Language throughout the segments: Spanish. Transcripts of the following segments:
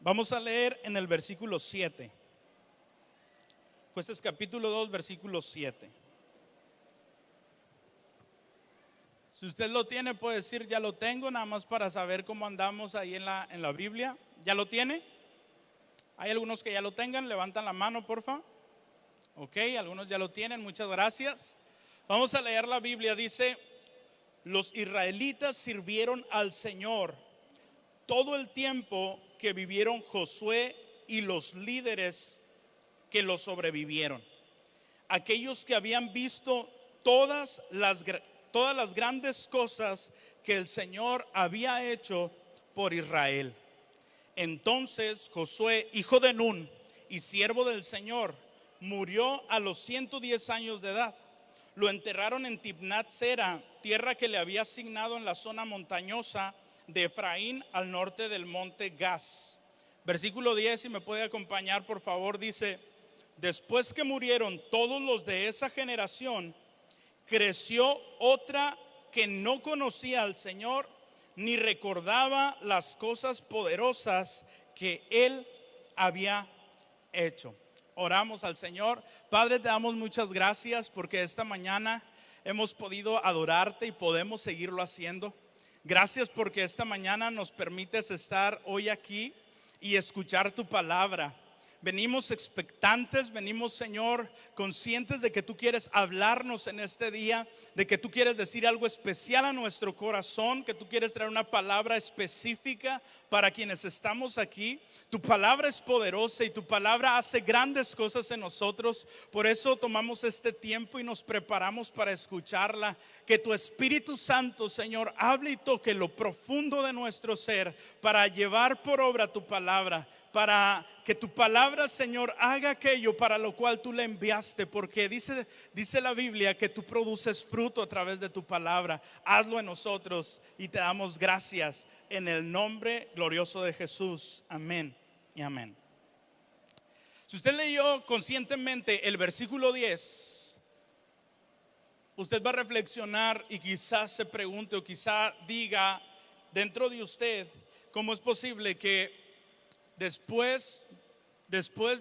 Vamos a leer en el versículo 7. Jueces capítulo 2, versículo 7. Si usted lo tiene, puede decir ya lo tengo, nada más para saber cómo andamos ahí en la Biblia. ¿Ya lo tiene? ¿Hay algunos que ya lo tengan? Levantan la mano, porfa. Ok, algunos ya lo tienen, muchas gracias. Vamos a leer la Biblia. Dice: los israelitas sirvieron al Señor todo el tiempo que vivieron Josué y los líderes que lo sobrevivieron, aquellos que habían visto todas las grandes cosas que el Señor había hecho por Israel. Entonces Josué, hijo de Nun y siervo del Señor, murió a los 110 años de edad. Lo enterraron en Timnat Sera, tierra que le había asignado en la zona montañosa de Efraín, al norte del monte Gaz. Versículo 10, si me puede acompañar por favor, dice: después que murieron todos los de esa generación, creció otra que no conocía al Señor ni recordaba las cosas poderosas que Él había hecho. Oramos al Señor. Padre, te damos muchas gracias porque esta mañana hemos podido adorarte y podemos seguirlo haciendo. Gracias porque esta mañana nos permites estar hoy aquí y escuchar tu palabra. Venimos expectantes, venimos, Señor, conscientes de que tú quieres hablarnos en este día, de que tú quieres decir algo especial a nuestro corazón, que tú quieres traer una palabra específica para quienes estamos aquí. Tu palabra es poderosa y tu palabra hace grandes cosas en nosotros. Por eso tomamos este tiempo y nos preparamos para escucharla. Que tu Espíritu Santo, Señor, hable y toque lo profundo de nuestro ser para llevar por obra tu palabra, para que tu palabra, Señor, haga aquello para lo cual tú la enviaste, porque dice la Biblia que tú produces fruto a través de tu palabra. Hazlo en nosotros y te damos gracias en el nombre glorioso de Jesús. Amén y amén. Si usted leyó conscientemente el versículo 10, usted va a reflexionar y quizás se pregunte o quizá diga dentro de usted: ¿cómo es posible que después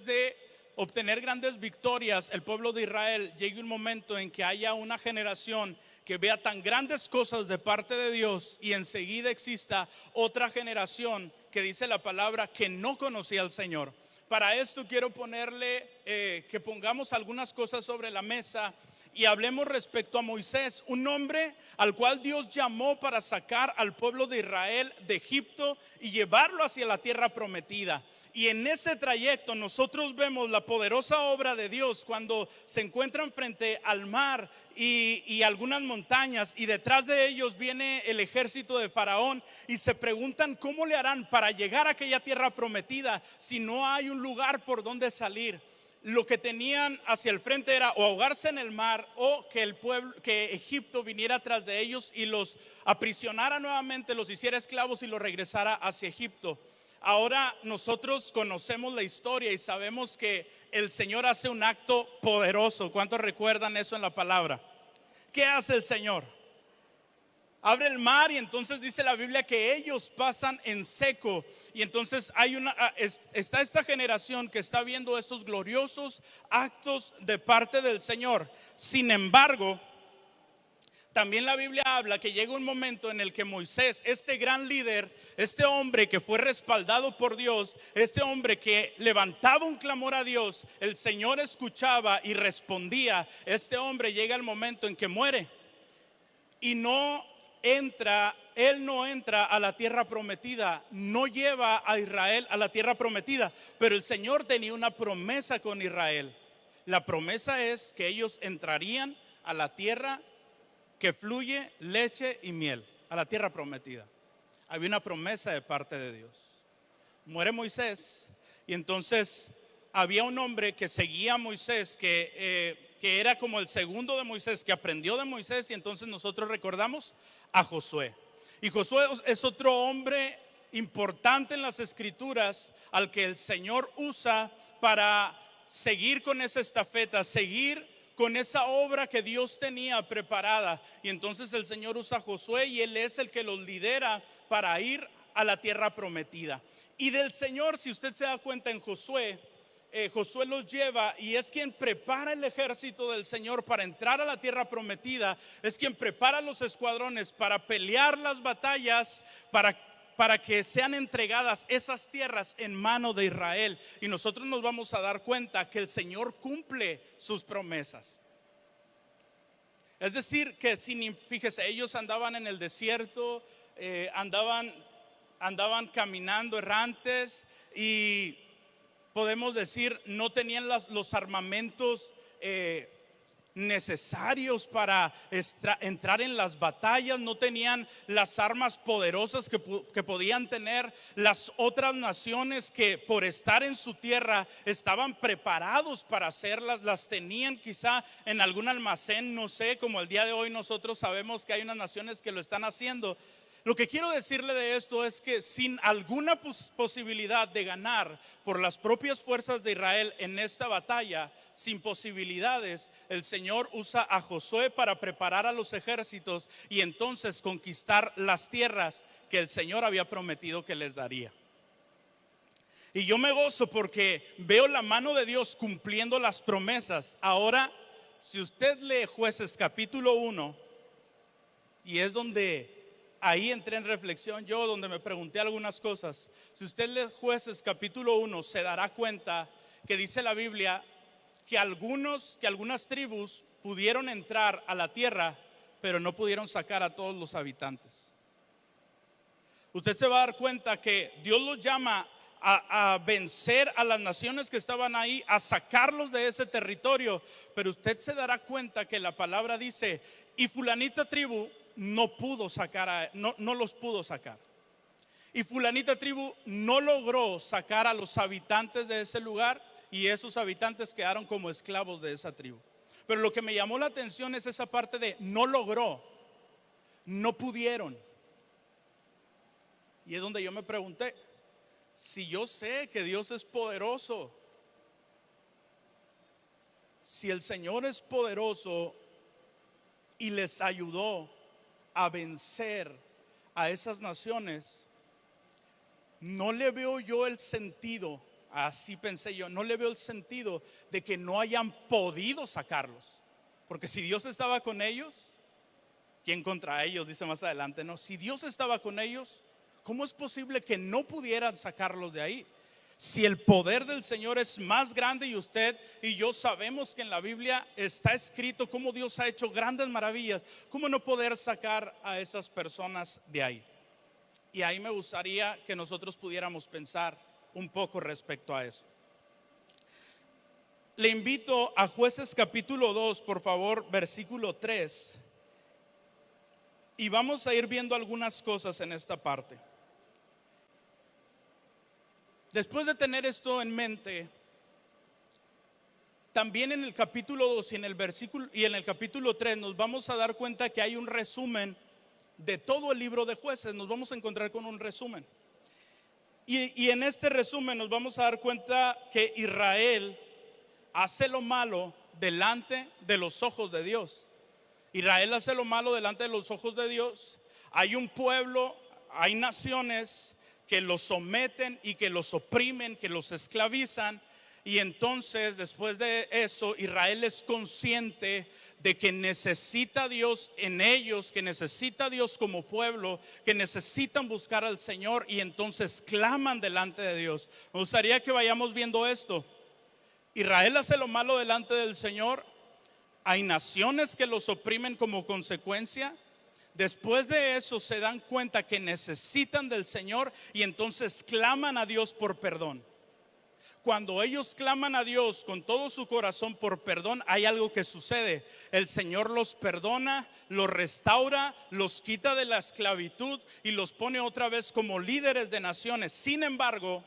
de obtener grandes victorias el pueblo de Israel llegue un momento en que haya una generación que vea tan grandes cosas de parte de Dios y enseguida exista otra generación que dice la palabra que no conocía al Señor? Para esto quiero ponerle que pongamos algunas cosas sobre la mesa y hablemos respecto a Moisés, un hombre al cual Dios llamó para sacar al pueblo de Israel de Egipto y llevarlo hacia la tierra prometida. Y en ese trayecto nosotros vemos la poderosa obra de Dios cuando se encuentran frente al mar y algunas montañas, y detrás de ellos viene el ejército de Faraón, y se preguntan cómo le harán para llegar a aquella tierra prometida si no hay un lugar por donde salir. Lo que tenían hacia el frente era o ahogarse en el mar o que Egipto viniera tras de ellos y los aprisionara nuevamente, los hiciera esclavos y los regresara hacia Egipto. Ahora nosotros conocemos la historia y sabemos que el Señor hace un acto poderoso. ¿Cuántos recuerdan eso en la palabra? ¿Qué hace el Señor? Abre el mar y entonces dice la Biblia que ellos pasan en seco. Y entonces está esta generación que está viendo estos gloriosos actos de parte del Señor. Sin embargo, también la Biblia habla que llega un momento en el que Moisés, este gran líder, este hombre que fue respaldado por Dios, este hombre que levantaba un clamor a Dios, el Señor escuchaba y respondía. Este hombre llega el momento en que muere y él no entra a la tierra prometida, no lleva a Israel a la tierra prometida, pero el Señor tenía una promesa con Israel. La promesa es que ellos entrarían a la tierra que fluye leche y miel, a la tierra prometida. Había una promesa de parte de Dios. Muere Moisés y entonces había un hombre que seguía a Moisés, que era como el segundo de Moisés, que aprendió de Moisés, y entonces nosotros recordamos a Josué. Y Josué es otro hombre importante en las escrituras al que el Señor usa para seguir con esa estafeta, seguir con esa obra que Dios tenía preparada. Y entonces el Señor usa a Josué y él es el que los lidera para ir a la tierra prometida. Y del Señor, si usted se da cuenta en Josué, Josué los lleva y es quien prepara el ejército del Señor para entrar a la tierra prometida. Es quien prepara los escuadrones para pelear las batallas, para que sean entregadas esas tierras en mano de Israel. Y nosotros nos vamos a dar cuenta que el Señor cumple sus promesas. Es decir, que fíjese, ellos andaban en el desierto, andaban caminando errantes y podemos decir no tenían los armamentos necesarios para entrar en las batallas, no tenían las armas poderosas que podían tener las otras naciones que por estar en su tierra estaban preparados para hacerlas, las tenían quizá en algún almacén, no sé, como el día de hoy nosotros sabemos que hay unas naciones que lo están haciendo. Lo que quiero decirle de esto es que sin alguna posibilidad de ganar por las propias fuerzas de Israel en esta batalla, sin posibilidades, el Señor usa a Josué para preparar a los ejércitos y entonces conquistar las tierras que el Señor había prometido que les daría. Y yo me gozo porque veo la mano de Dios cumpliendo las promesas. Ahora, si usted lee Jueces capítulo 1, y es donde ahí entré en reflexión yo, donde me pregunté algunas cosas. Si usted lee Jueces capítulo 1, se dará cuenta que dice la Biblia que algunas tribus pudieron entrar a la tierra, pero no pudieron sacar a todos los habitantes. Usted se va a dar cuenta que Dios los llama a vencer a las naciones que estaban ahí, a sacarlos de ese territorio, pero usted se dará cuenta que la palabra dice, y fulanita tribu no los pudo sacar. Y fulanita tribu no logró sacar a los habitantes de ese lugar y esos habitantes quedaron como esclavos de esa tribu. Pero lo que me llamó la atención es esa parte de no logró, no pudieron. Y es donde yo me pregunté, si yo sé que Dios es poderoso, si el Señor es poderoso y les ayudó a vencer a esas naciones, no le veo yo el sentido, así pensé yo, no le veo el sentido de que no hayan podido sacarlos. Porque si Dios estaba con ellos, ¿quién contra ellos? Dice más adelante, no, si Dios estaba con ellos, ¿cómo es posible que no pudieran sacarlos de ahí? Si el poder del Señor es más grande y usted y yo sabemos que en la Biblia está escrito cómo Dios ha hecho grandes maravillas, ¿cómo no poder sacar a esas personas de ahí? Y ahí me gustaría que nosotros pudiéramos pensar un poco respecto a eso. Le invito a Jueces capítulo 2, por favor, versículo 3. Y vamos a ir viendo algunas cosas en esta parte. Después de tener esto en mente, también en el capítulo 2 y en el capítulo 3 nos vamos a dar cuenta que hay un resumen de todo el libro de Jueces. Nos vamos a encontrar con un resumen. Y en este resumen nos vamos a dar cuenta que Israel hace lo malo delante de los ojos de Dios. Israel hace lo malo delante de los ojos de Dios. Hay un pueblo, hay naciones que los someten y que los oprimen, que los esclavizan. Y entonces después de eso Israel es consciente de que necesita a Dios en ellos, que necesita a Dios como pueblo, que necesitan buscar al Señor y entonces claman delante de Dios. Me gustaría que vayamos viendo esto. Israel hace lo malo delante del Señor. Hay naciones que los oprimen como consecuencia. Después de eso se dan cuenta que necesitan del Señor y entonces claman a Dios por perdón. Cuando ellos claman a Dios con todo su corazón por perdón, hay algo que sucede. El Señor los perdona, los restaura, los quita de la esclavitud y los pone otra vez como líderes de naciones. Sin embargo,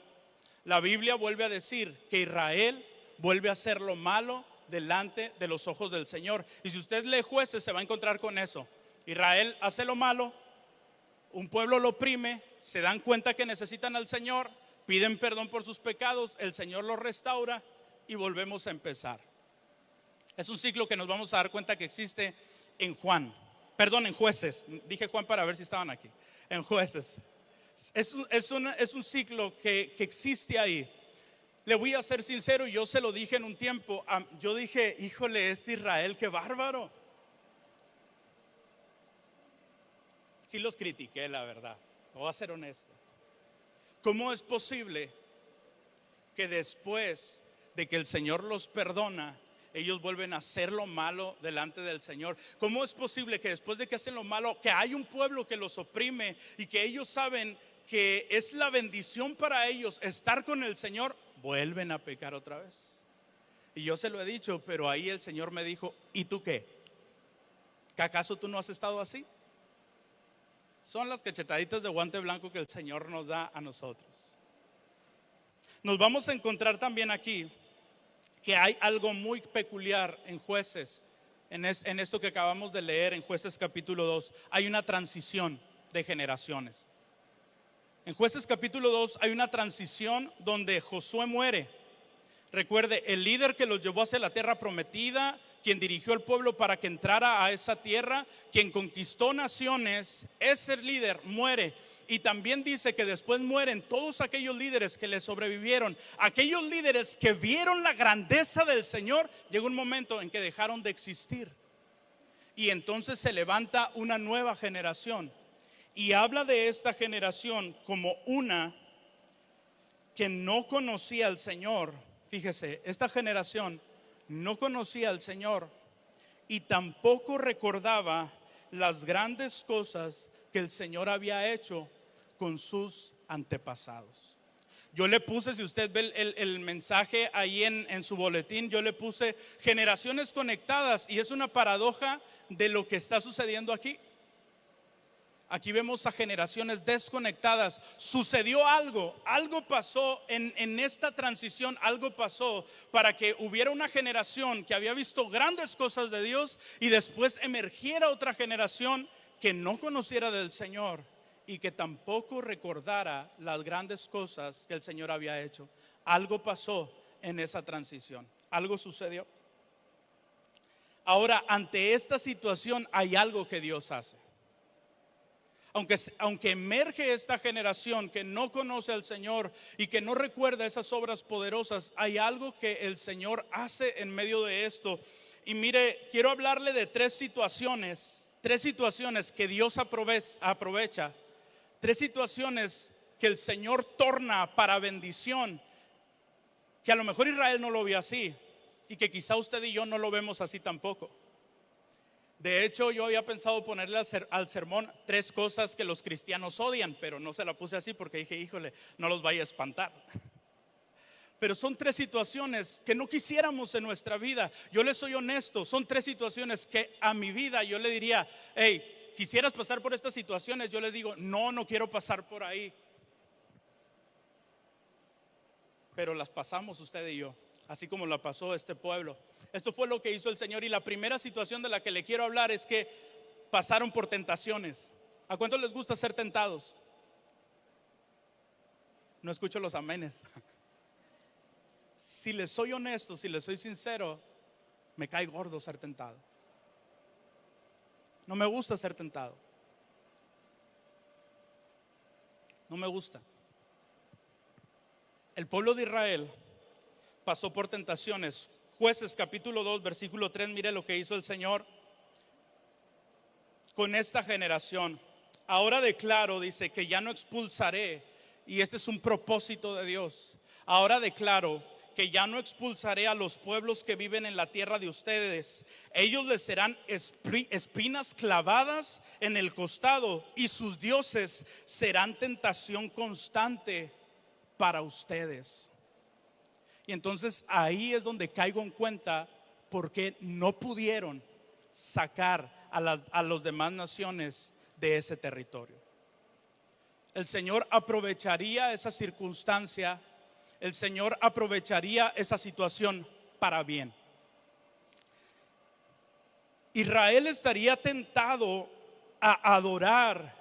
la Biblia vuelve a decir que Israel vuelve a hacer lo malo delante de los ojos del Señor. Y si usted lee Jueces se va a encontrar con eso. Israel hace lo malo, un pueblo lo oprime, se dan cuenta que necesitan al Señor, piden perdón por sus pecados, el Señor los restaura y volvemos a empezar. Es un ciclo que nos vamos a dar cuenta que existe en Jueces. Dije Juan para ver si estaban aquí. En Jueces. Es un ciclo que existe ahí. Le voy a ser sincero, yo se lo dije en un tiempo. Yo dije, híjole, Israel, qué bárbaro. Sí los critiqué, la verdad. Voy a ser honesto. ¿Cómo es posible que después de que el Señor los perdona, ellos vuelven a hacer lo malo delante del Señor? ¿Cómo es posible que después de que hacen lo malo, que hay un pueblo que los oprime y que ellos saben que es la bendición para ellos estar con el Señor, vuelven a pecar otra vez? Y yo se lo he dicho, pero ahí el Señor me dijo, ¿y tú qué? ¿Que acaso tú no has estado así? Son las cachetaditas de guante blanco que el Señor nos da a nosotros. Nos vamos a encontrar también aquí que hay algo muy peculiar en Jueces, en esto que acabamos de leer en Jueces capítulo 2. Hay una transición de generaciones. En Jueces capítulo 2 hay una transición donde Josué muere. Recuerde, el líder que los llevó hacia la tierra prometida, quien dirigió al pueblo para que entrara a esa tierra, quien conquistó naciones, ese líder muere. Y también dice que después mueren todos aquellos líderes que le sobrevivieron, aquellos líderes que vieron la grandeza del Señor. Llegó un momento en que dejaron de existir, y entonces se levanta una nueva generación, y habla de esta generación como una que no conocía al Señor. Fíjese, esta generación no conocía al Señor y tampoco recordaba las grandes cosas que el Señor había hecho con sus antepasados. Yo le puse, si usted ve el mensaje ahí en su boletín, yo le puse generaciones conectadas, y es una paradoja de lo que está sucediendo aquí. Aquí vemos a generaciones desconectadas. Sucedió algo pasó en esta transición, algo pasó para que hubiera una generación que había visto grandes cosas de Dios, y después emergiera otra generación que no conociera del Señor y que tampoco recordara las grandes cosas que el Señor había hecho. Algo pasó en esa transición, algo sucedió. Ahora, ante esta situación hay algo que Dios hace. Aunque emerge esta generación que no conoce al Señor y que no recuerda esas obras poderosas, hay algo que el Señor hace en medio de esto. Y mire, quiero hablarle de tres situaciones que Dios aprovecha, tres situaciones que el Señor torna para bendición, que a lo mejor Israel no lo vio así, y que quizá usted y yo no lo vemos así tampoco. De hecho, yo había pensado ponerle al sermón tres cosas que los cristianos odian, pero no se la puse así porque dije, híjole, no los vaya a espantar. Pero son tres situaciones que no quisiéramos en nuestra vida. Yo les soy honesto, son tres situaciones que a mi vida yo le diría, hey, ¿quisieras pasar por estas situaciones? Yo le digo, no quiero pasar por ahí. Pero las pasamos usted y yo, así como la pasó este pueblo. Esto fue lo que hizo el Señor. Y la primera situación de la que le quiero hablar es que pasaron por tentaciones. ¿A cuántos les gusta ser tentados? No escucho los amenes. Si les soy honesto, si les soy sincero, me cae gordo ser tentado. No me gusta ser tentado. No me gusta. El pueblo de Israel pasó por tentaciones. Jueces capítulo 2 versículo 3, mire lo que hizo el Señor con esta generación. Ahora declaro, dice, que ya no expulsaré, y este es un propósito de Dios. Ahora declaro que ya no expulsaré a los pueblos que viven en la tierra de ustedes. Ellos les serán espinas clavadas en el costado, y sus dioses serán tentación constante para ustedes. Y entonces ahí es donde caigo en cuenta por qué no pudieron sacar a las demás naciones de ese territorio. El Señor aprovecharía esa circunstancia, el Señor aprovecharía esa situación para bien. Israel estaría tentado a adorar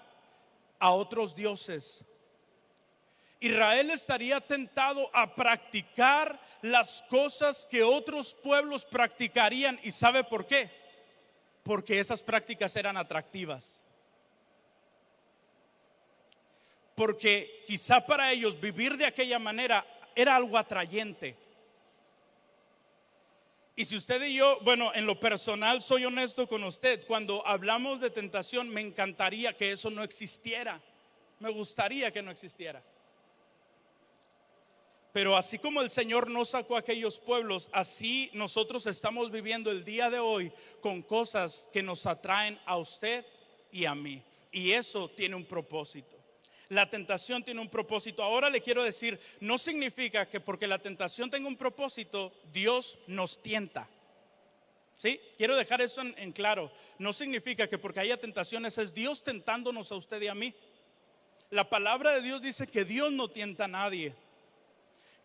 a otros dioses. Israel estaría tentado a practicar las cosas que otros pueblos practicarían. ¿Y sabe por qué? Porque esas prácticas eran atractivas. porque quizá para ellos vivir de aquella manera era algo atrayente. Y si usted y yo, bueno, en lo personal soy honesto con usted, cuando hablamos de tentación me encantaría que eso no existiera, me gustaría que no existiera. Pero así como el Señor no sacó a aquellos pueblos, así nosotros estamos viviendo el día de hoy con cosas que nos atraen a usted y a mí. Y eso tiene un propósito. La tentación tiene un propósito. Ahora le quiero decir, no significa que porque la tentación tenga un propósito, Dios nos tienta. ¿Sí? Quiero dejar eso en claro. No significa que porque haya tentaciones es Dios tentándonos a usted y a mí. La palabra de Dios dice que Dios no tienta a nadie.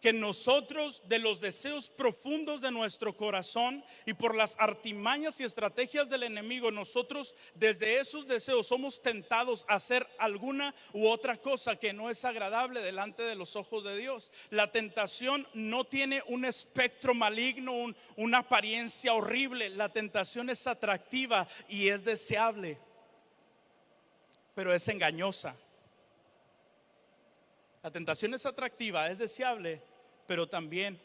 Que nosotros, de los deseos profundos de nuestro corazón y por las artimañas y estrategias del enemigo, nosotros desde esos deseos somos tentados a hacer alguna u otra cosa que no es agradable delante de los ojos de Dios. La tentación no tiene un espectro maligno, una apariencia horrible. La tentación es atractiva y es deseable, pero es engañosa. La tentación es atractiva, es deseable, pero también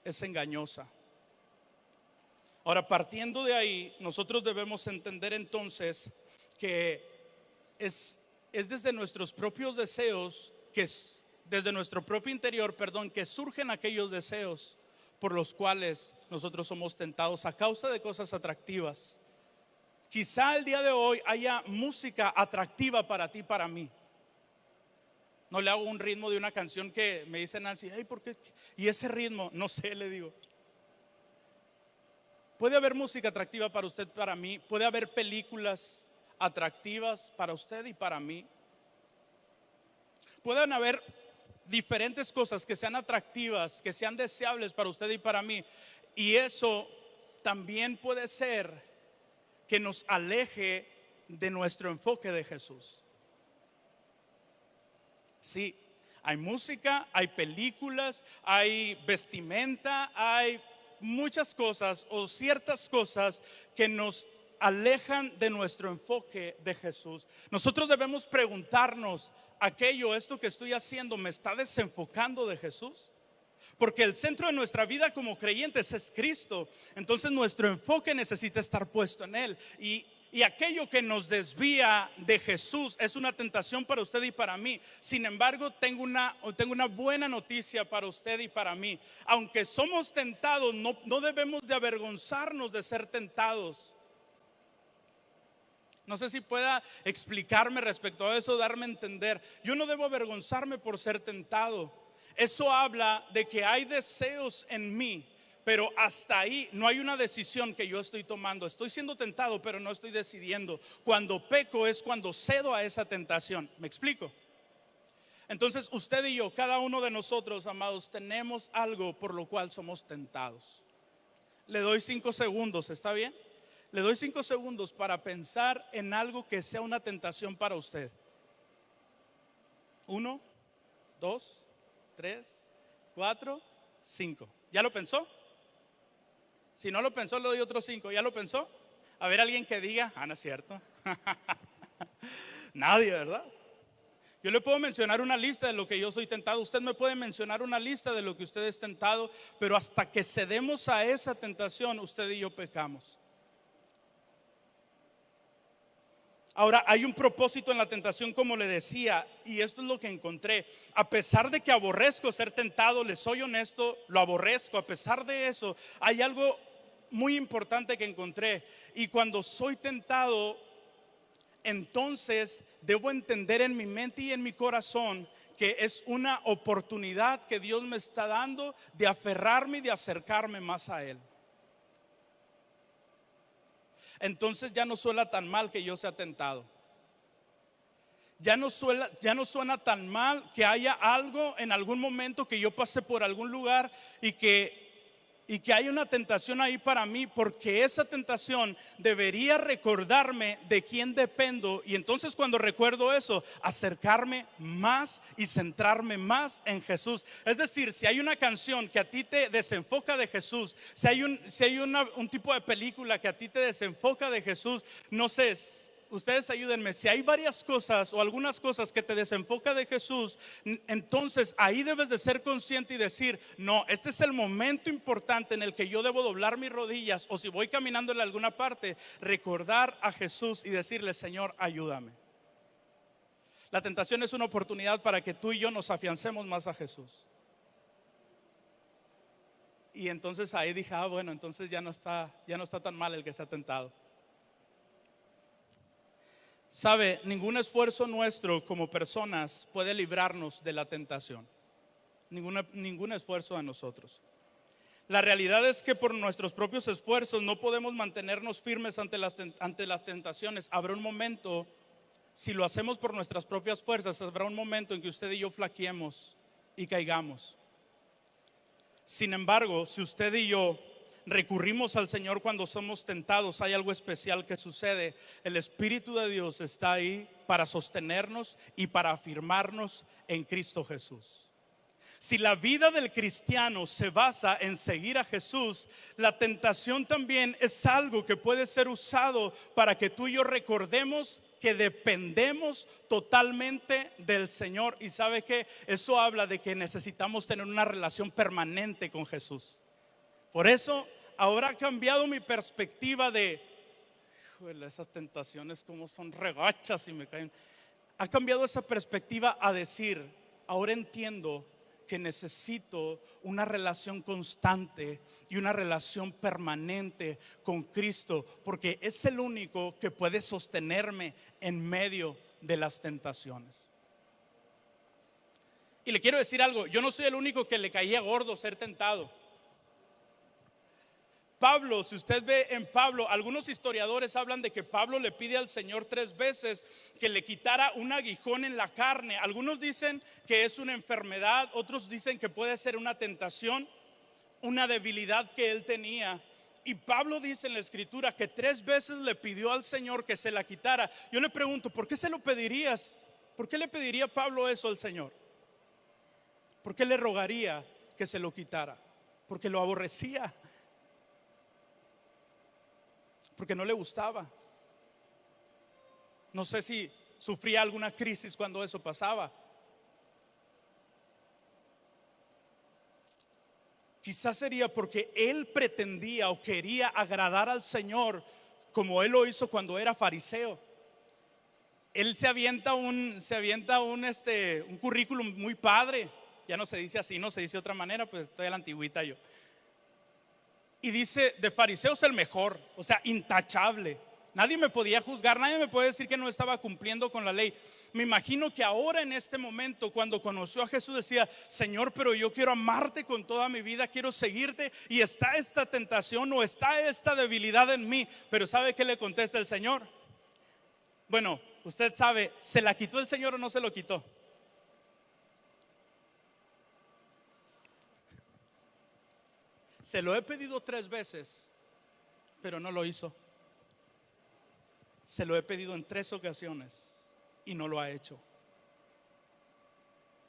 es engañosa. Ahora, partiendo de ahí, nosotros debemos entender entonces que es desde nuestros propios deseos, desde nuestro propio interior, que surgen aquellos deseos por los cuales nosotros somos tentados a causa de cosas atractivas. Quizá el día de hoy haya música atractiva para ti, para mí. No le hago un ritmo de una canción que me dice Nancy, hey, ¿por qué? Y ese ritmo, no sé, le digo. Puede haber música atractiva para usted, para mí. Puede haber películas atractivas para usted y para mí. Pueden haber diferentes cosas que sean atractivas, que sean deseables para usted y para mí. Y eso también puede ser que nos aleje de nuestro enfoque de Jesús. Sí, hay música, hay películas, hay vestimenta, hay muchas cosas o ciertas cosas que nos alejan de nuestro enfoque de Jesús. Nosotros debemos preguntarnos, ¿esto que estoy haciendo me está desenfocando de Jesús? Porque el centro de nuestra vida como creyentes es Cristo. Entonces nuestro enfoque necesita estar puesto en Él. Y aquello que nos desvía de Jesús es una tentación para usted y para mí. Sin embargo, tengo una buena noticia para usted y para mí. Aunque somos tentados, no debemos de avergonzarnos de ser tentados. No sé si pueda explicarme respecto a eso, darme a entender. Yo no debo avergonzarme por ser tentado. Eso habla de que hay deseos en mí, pero hasta ahí no hay una decisión que yo estoy tomando. Estoy siendo tentado, pero no estoy decidiendo. Cuando peco es cuando cedo a esa tentación. ¿Me explico? Entonces usted y yo, cada uno de nosotros, amados, tenemos algo por lo cual somos tentados. Le doy 5 segundos, ¿está bien? Le doy 5 segundos para pensar en algo que sea una tentación para usted. 1, 2, 3, 4, 5. ¿Ya lo pensó? Si no lo pensó, le doy otros 5. ¿Ya lo pensó? A ver, alguien que diga, no es cierto. Nadie, ¿verdad? Yo le puedo mencionar una lista de lo que yo soy tentado. Usted me puede mencionar una lista de lo que usted es tentado. Pero hasta que cedemos a esa tentación, usted y yo pecamos. Ahora, hay un propósito en la tentación, como le decía, y esto es lo que encontré. A pesar de que aborrezco ser tentado, les soy honesto, lo aborrezco. A pesar de eso, hay algo muy importante que encontré. Y cuando soy tentado, entonces debo entender en mi mente y en mi corazón que es una oportunidad que Dios me está dando de aferrarme y de acercarme más a Él. Entonces ya no suena tan mal que yo sea tentado. Ya no suena tan mal que haya algo en algún momento que yo pase por algún lugar y que hay una tentación ahí para mí, porque esa tentación debería recordarme de quién dependo. Y entonces cuando recuerdo eso, acercarme más y centrarme más en Jesús. Es decir, si hay una canción que a ti te desenfoca de Jesús, si hay un tipo de película que a ti te desenfoca de Jesús, no sé, ustedes ayúdenme, si hay varias cosas o algunas cosas que te desenfoca de Jesús, entonces ahí debes de ser consciente y decir, no, este es el momento importante en el que yo debo doblar mis rodillas, o si voy caminando en alguna parte, recordar a Jesús y decirle, Señor, ayúdame. La tentación es una oportunidad para que tú y yo nos afiancemos más a Jesús. Y entonces ahí dije, bueno, entonces ya no está tan mal el que se ha tentado. Sabe, ningún esfuerzo nuestro como personas puede librarnos de la tentación. Ningún esfuerzo de nosotros. La realidad es que por nuestros propios esfuerzos no podemos mantenernos firmes ante las tentaciones. Habrá un momento, si lo hacemos por nuestras propias fuerzas, habrá un momento en que usted y yo flaqueemos y caigamos. Sin embargo, si usted y yo recurrimos al Señor cuando somos tentados, hay algo especial que sucede. El Espíritu de Dios está ahí para sostenernos y para afirmarnos en Cristo Jesús. Si la vida del cristiano se basa en seguir a Jesús, la tentación también es algo que puede ser usado para que tú y yo recordemos que dependemos totalmente del Señor. Y sabe que eso habla de que necesitamos tener una relación permanente con Jesús. Por eso ahora ha cambiado mi perspectiva de, híjole, esas tentaciones como son regachas y me caen. Ha cambiado esa perspectiva a decir, ahora entiendo que necesito una relación constante y una relación permanente con Cristo, porque es el único que puede sostenerme en medio de las tentaciones. Y le quiero decir algo, yo no soy el único que le caía gordo ser tentado. Pablo, si usted ve en Pablo, algunos historiadores hablan de que Pablo le pide al Señor 3 veces que le quitara un aguijón en la carne. Algunos dicen que es una enfermedad, otros dicen que puede ser una tentación, una debilidad que él tenía. Y Pablo dice en la escritura que 3 veces le pidió al Señor que se la quitara. Yo le pregunto, ¿por qué se lo pedirías? ¿Por qué le pediría Pablo eso al Señor? ¿Por qué le rogaría que se lo quitara? Porque lo aborrecía. Porque no le gustaba. No sé si sufría alguna crisis cuando eso pasaba. Quizás sería porque él pretendía o quería agradar al Señor como él lo hizo cuando era fariseo. Él se avienta un currículum muy padre. Ya no se dice así, no se dice de otra manera, pues estoy a la antigüita yo. Y dice, de fariseos el mejor, o sea, intachable. Nadie me podía juzgar, nadie me puede decir que no estaba cumpliendo con la ley. Me imagino que ahora en este momento, cuando conoció a Jesús, decía, Señor, pero yo quiero amarte con toda mi vida, quiero seguirte, y está esta tentación o está esta debilidad en mí. Pero ¿sabe qué le contesta el Señor? Bueno, usted sabe, ¿se la quitó el Señor o no se lo quitó? Se lo he pedido 3 veces, pero no lo hizo. Se lo he pedido en 3 ocasiones y no lo ha hecho.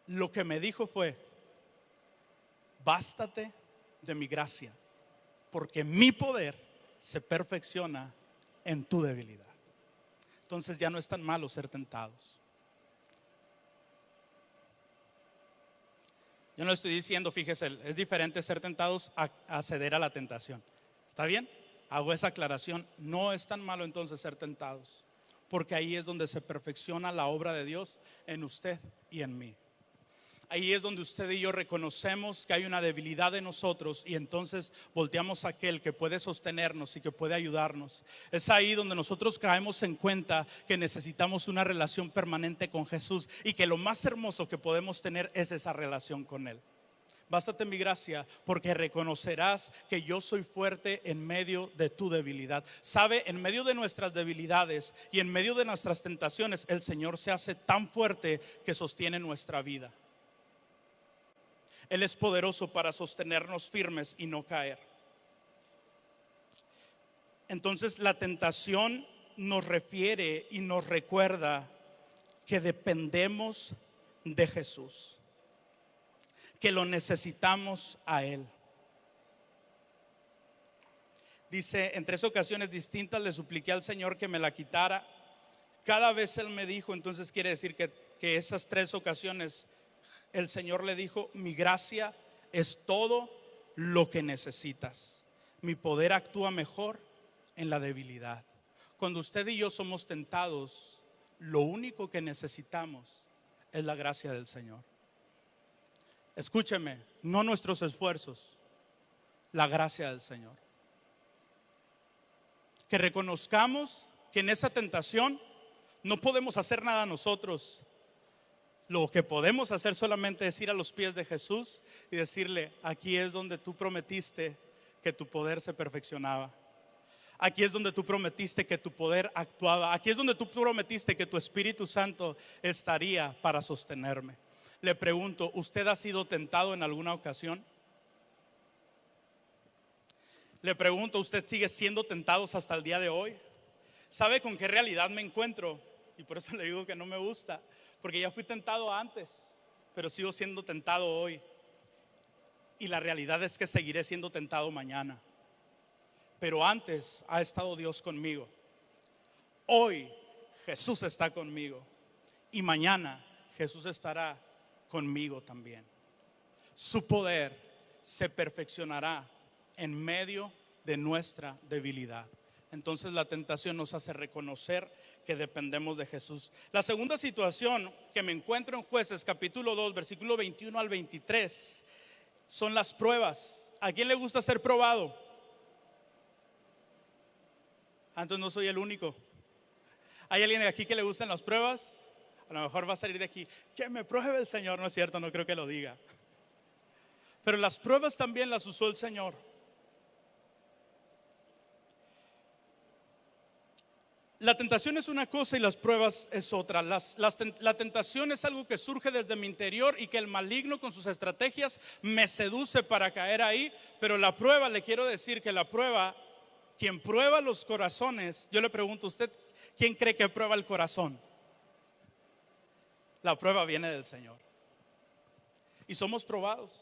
Lo que me dijo fue, bástate de mi gracia, porque mi poder se perfecciona en tu debilidad. Entonces ya no es tan malo ser tentados. Yo no estoy diciendo, fíjese, es diferente ser tentados a ceder a la tentación. ¿Está bien? Hago esa aclaración. No es tan malo entonces ser tentados, porque ahí es donde se perfecciona la obra de Dios en usted y en mí. Ahí es donde usted y yo reconocemos que hay una debilidad en nosotros y entonces volteamos a aquel que puede sostenernos y que puede ayudarnos. Es ahí donde nosotros caemos en cuenta que necesitamos una relación permanente con Jesús y que lo más hermoso que podemos tener es esa relación con Él. Bástate en mi gracia, porque reconocerás que yo soy fuerte en medio de tu debilidad. Sabe, en medio de nuestras debilidades y en medio de nuestras tentaciones, el Señor se hace tan fuerte que sostiene nuestra vida. Él es poderoso para sostenernos firmes y no caer. Entonces la tentación nos refiere y nos recuerda que dependemos de Jesús, que lo necesitamos a Él. Dice, en 3 ocasiones distintas le supliqué al Señor que me la quitara. Cada vez Él me dijo, entonces quiere decir que esas 3 ocasiones el Señor le dijo: mi gracia es todo lo que necesitas. Mi poder actúa mejor en la debilidad. Cuando usted y yo somos tentados, lo único que necesitamos es la gracia del Señor. Escúcheme, no nuestros esfuerzos, la gracia del Señor. Que reconozcamos que en esa tentación no podemos hacer nada nosotros. Lo que podemos hacer solamente es ir a los pies de Jesús y decirle: aquí es donde tú prometiste que tu poder se perfeccionaba. Aquí es donde tú prometiste que tu poder actuaba. Aquí es donde tú prometiste que tu Espíritu Santo estaría para sostenerme. Le pregunto, ¿usted ha sido tentado en alguna ocasión? Le pregunto, ¿usted sigue siendo tentado hasta el día de hoy? ¿Sabe con qué realidad me encuentro? Y por eso le digo que no me gusta, porque ya fui tentado antes, pero sigo siendo tentado hoy. Y la realidad es que seguiré siendo tentado mañana. Pero antes ha estado Dios conmigo. Hoy Jesús está conmigo. Y mañana Jesús estará conmigo también. Su poder se perfeccionará en medio de nuestra debilidad. Entonces la tentación nos hace reconocer que dependemos de Jesús. La segunda situación que me encuentro en Jueces capítulo 2 versículo 21 al 23 son las pruebas. ¿A quién le gusta ser probado? Entonces no soy el único. ¿Hay alguien de aquí que le gustan las pruebas? A lo mejor va a salir de aquí: que me pruebe el Señor. No es cierto, no creo que lo diga. Pero las pruebas también las usó el Señor. La tentación es una cosa y las pruebas es otra. La tentación es algo que surge desde mi interior y que el maligno con sus estrategias me seduce para caer ahí. Pero la prueba, le quiero decir que la prueba, quien prueba los corazones, yo le pregunto a usted, ¿quién cree que prueba el corazón? La prueba viene del Señor. Y somos probados.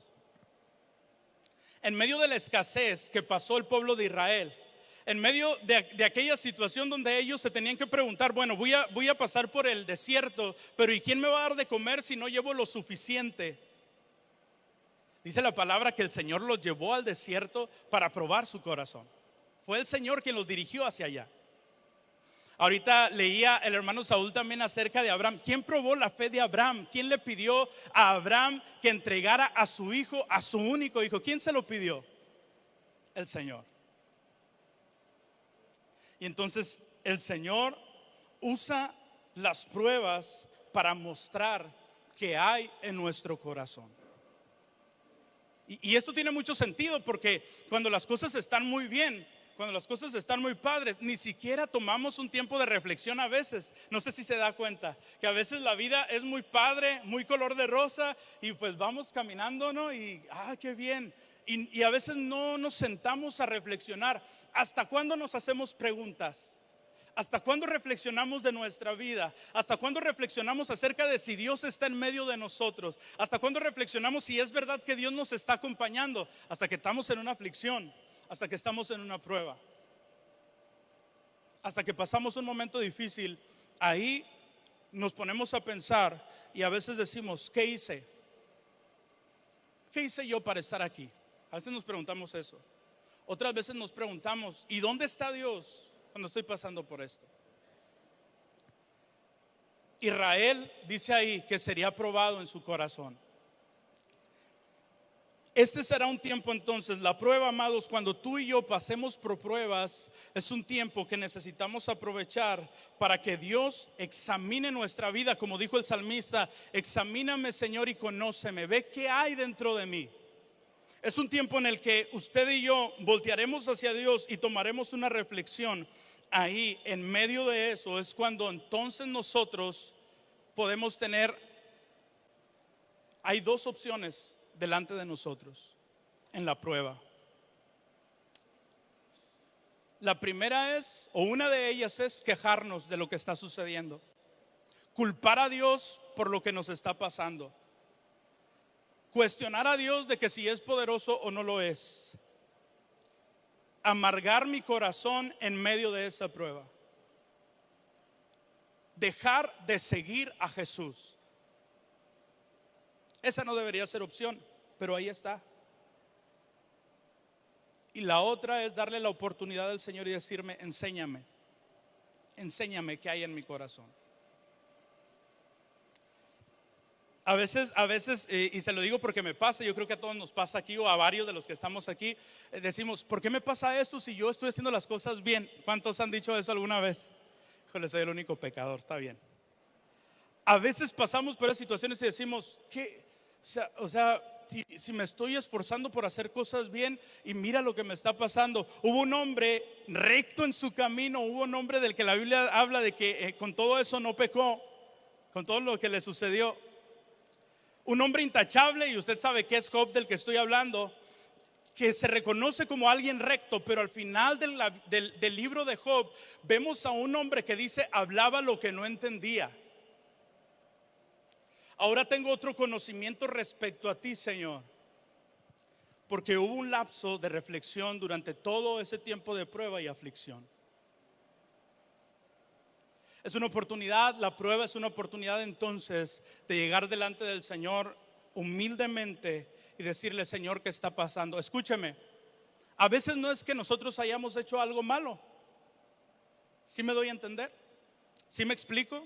En medio de la escasez que pasó el pueblo de Israel, en medio de aquella situación donde ellos se tenían que preguntar: bueno, voy a pasar por el desierto, pero ¿y quién me va a dar de comer si no llevo lo suficiente? Dice la palabra que el Señor los llevó al desierto para probar su corazón. Fue el Señor quien los dirigió hacia allá. Ahorita leía el hermano Saúl también acerca de Abraham. ¿Quién probó la fe de Abraham? ¿Quién le pidió a Abraham que entregara a su hijo, a su único hijo? ¿Quién se lo pidió? El Señor. Y entonces el Señor usa las pruebas para mostrar qué hay en nuestro corazón. Y esto tiene mucho sentido, porque cuando las cosas están muy bien, cuando las cosas están muy padres, ni siquiera tomamos un tiempo de reflexión a veces. No sé si se da cuenta que a veces la vida es muy padre, muy color de rosa, y pues vamos caminando, ¿no? Y qué bien. Y a veces no nos sentamos a reflexionar. ¿Hasta cuándo nos hacemos preguntas? ¿Hasta cuándo reflexionamos de nuestra vida? ¿Hasta cuándo reflexionamos acerca de si Dios está en medio de nosotros? ¿Hasta cuándo reflexionamos si es verdad que Dios nos está acompañando? Hasta que estamos en una aflicción, hasta que estamos en una prueba, hasta que pasamos un momento difícil. Ahí nos ponemos a pensar y a veces decimos: ¿qué hice? ¿Qué hice yo para estar aquí? A veces nos preguntamos eso. Otras veces nos preguntamos: ¿y dónde está Dios cuando estoy pasando por esto? Israel dice ahí que sería probado en su corazón. Este será un tiempo entonces, la prueba, amados, cuando tú y yo pasemos por pruebas, es un tiempo que necesitamos aprovechar para que Dios examine nuestra vida. Como dijo el salmista: examíname, Señor, y conóceme, ve qué hay dentro de mí. Es un tiempo en el que usted y yo voltearemos hacia Dios y tomaremos una reflexión. Ahí, en medio de eso, es cuando entonces nosotros podemos tener, hay 2 opciones delante de nosotros en la prueba. La primera es, o una de ellas es, quejarnos de lo que está sucediendo, culpar a Dios por lo que nos está pasando, cuestionar a Dios de que si es poderoso o no lo es, amargar mi corazón en medio de esa prueba. dejar de seguir a Jesús. Esa no debería ser opción, pero ahí está. Y la otra es darle la oportunidad al Señor y decirme: enséñame qué hay en mi corazón. A veces, y se lo digo porque me pasa, yo creo que a todos nos pasa aquí, o a varios de los que estamos aquí, decimos: ¿por qué me pasa esto si yo estoy haciendo las cosas bien? ¿Cuántos han dicho eso alguna vez? Híjole, soy el único pecador, está bien. A veces pasamos por esas situaciones y decimos: ¿qué? O sea, si me estoy esforzando por hacer cosas bien y mira lo que me está pasando. Hubo un hombre recto en su camino, hubo un hombre del que la Biblia habla de que con todo eso no pecó, con todo lo que le sucedió. Un hombre intachable, y usted sabe que es Job del que estoy hablando, que se reconoce como alguien recto, pero al final del libro de Job vemos a un hombre que dice: hablaba lo que no entendía. Ahora tengo otro conocimiento respecto a ti, Señor, porque hubo un lapso de reflexión durante todo ese tiempo de prueba y aflicción. Es una oportunidad, la prueba es una oportunidad entonces de llegar delante del Señor humildemente y decirle: Señor, ¿qué está pasando? Escúcheme, a veces no es que nosotros hayamos hecho algo malo. ¿Sí me doy a entender? ¿Sí me explico?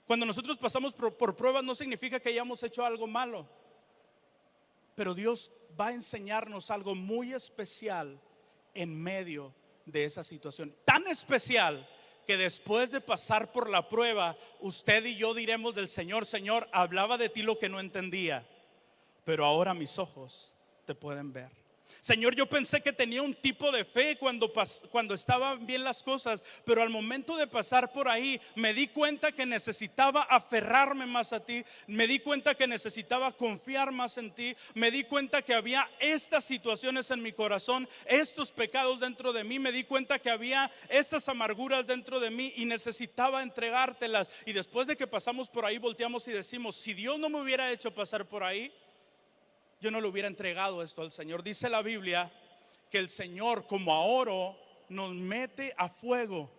Cuando nosotros pasamos por pruebas no significa que hayamos hecho algo malo, pero Dios va a enseñarnos algo muy especial en medio de esa situación. Tan especial que después de pasar por la prueba, usted y yo diremos del Señor: Señor, hablaba de ti lo que no entendía, pero ahora mis ojos te pueden ver. Señor, yo pensé que tenía un tipo de fe cuando estaban bien las cosas, pero al momento de pasar por ahí me di cuenta que necesitaba aferrarme más a ti, me di cuenta que necesitaba confiar más en ti, me di cuenta que había estas situaciones en mi corazón, estos pecados dentro de mí, me di cuenta que había estas amarguras dentro de mí y necesitaba entregártelas. Y después de que pasamos por ahí, volteamos y decimos: si Dios no me hubiera hecho pasar por ahí, yo no le hubiera entregado esto al Señor. Dice la Biblia que el Señor, como a oro, nos mete a fuego,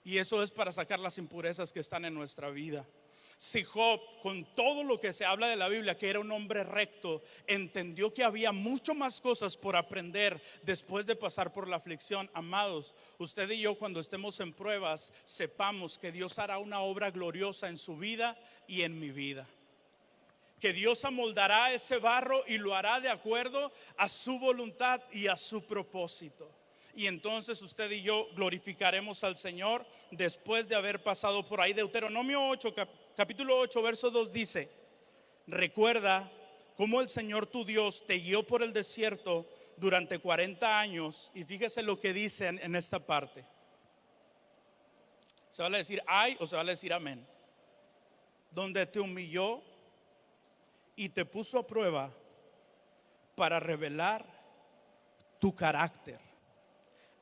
y eso es para sacar las impurezas que están en nuestra vida. Si Job, con todo lo que se habla de la Biblia, que era un hombre recto, entendió que había mucho más cosas por aprender después de pasar por la aflicción, amados, usted y yo, cuando estemos en pruebas, sepamos que Dios hará una obra gloriosa en su vida y en mi vida. Que Dios amoldará ese barro y lo hará de acuerdo a su voluntad y a su propósito. Y entonces usted y yo glorificaremos al Señor después de haber pasado por ahí. Deuteronomio 8, capítulo 8, verso 2 dice: recuerda cómo el Señor tu Dios te guió por el desierto durante 40 años. Y fíjese lo que dice en esta parte. ¿Se va a decir ay o se va a decir amén? Donde te humilló y te puso a prueba para revelar tu carácter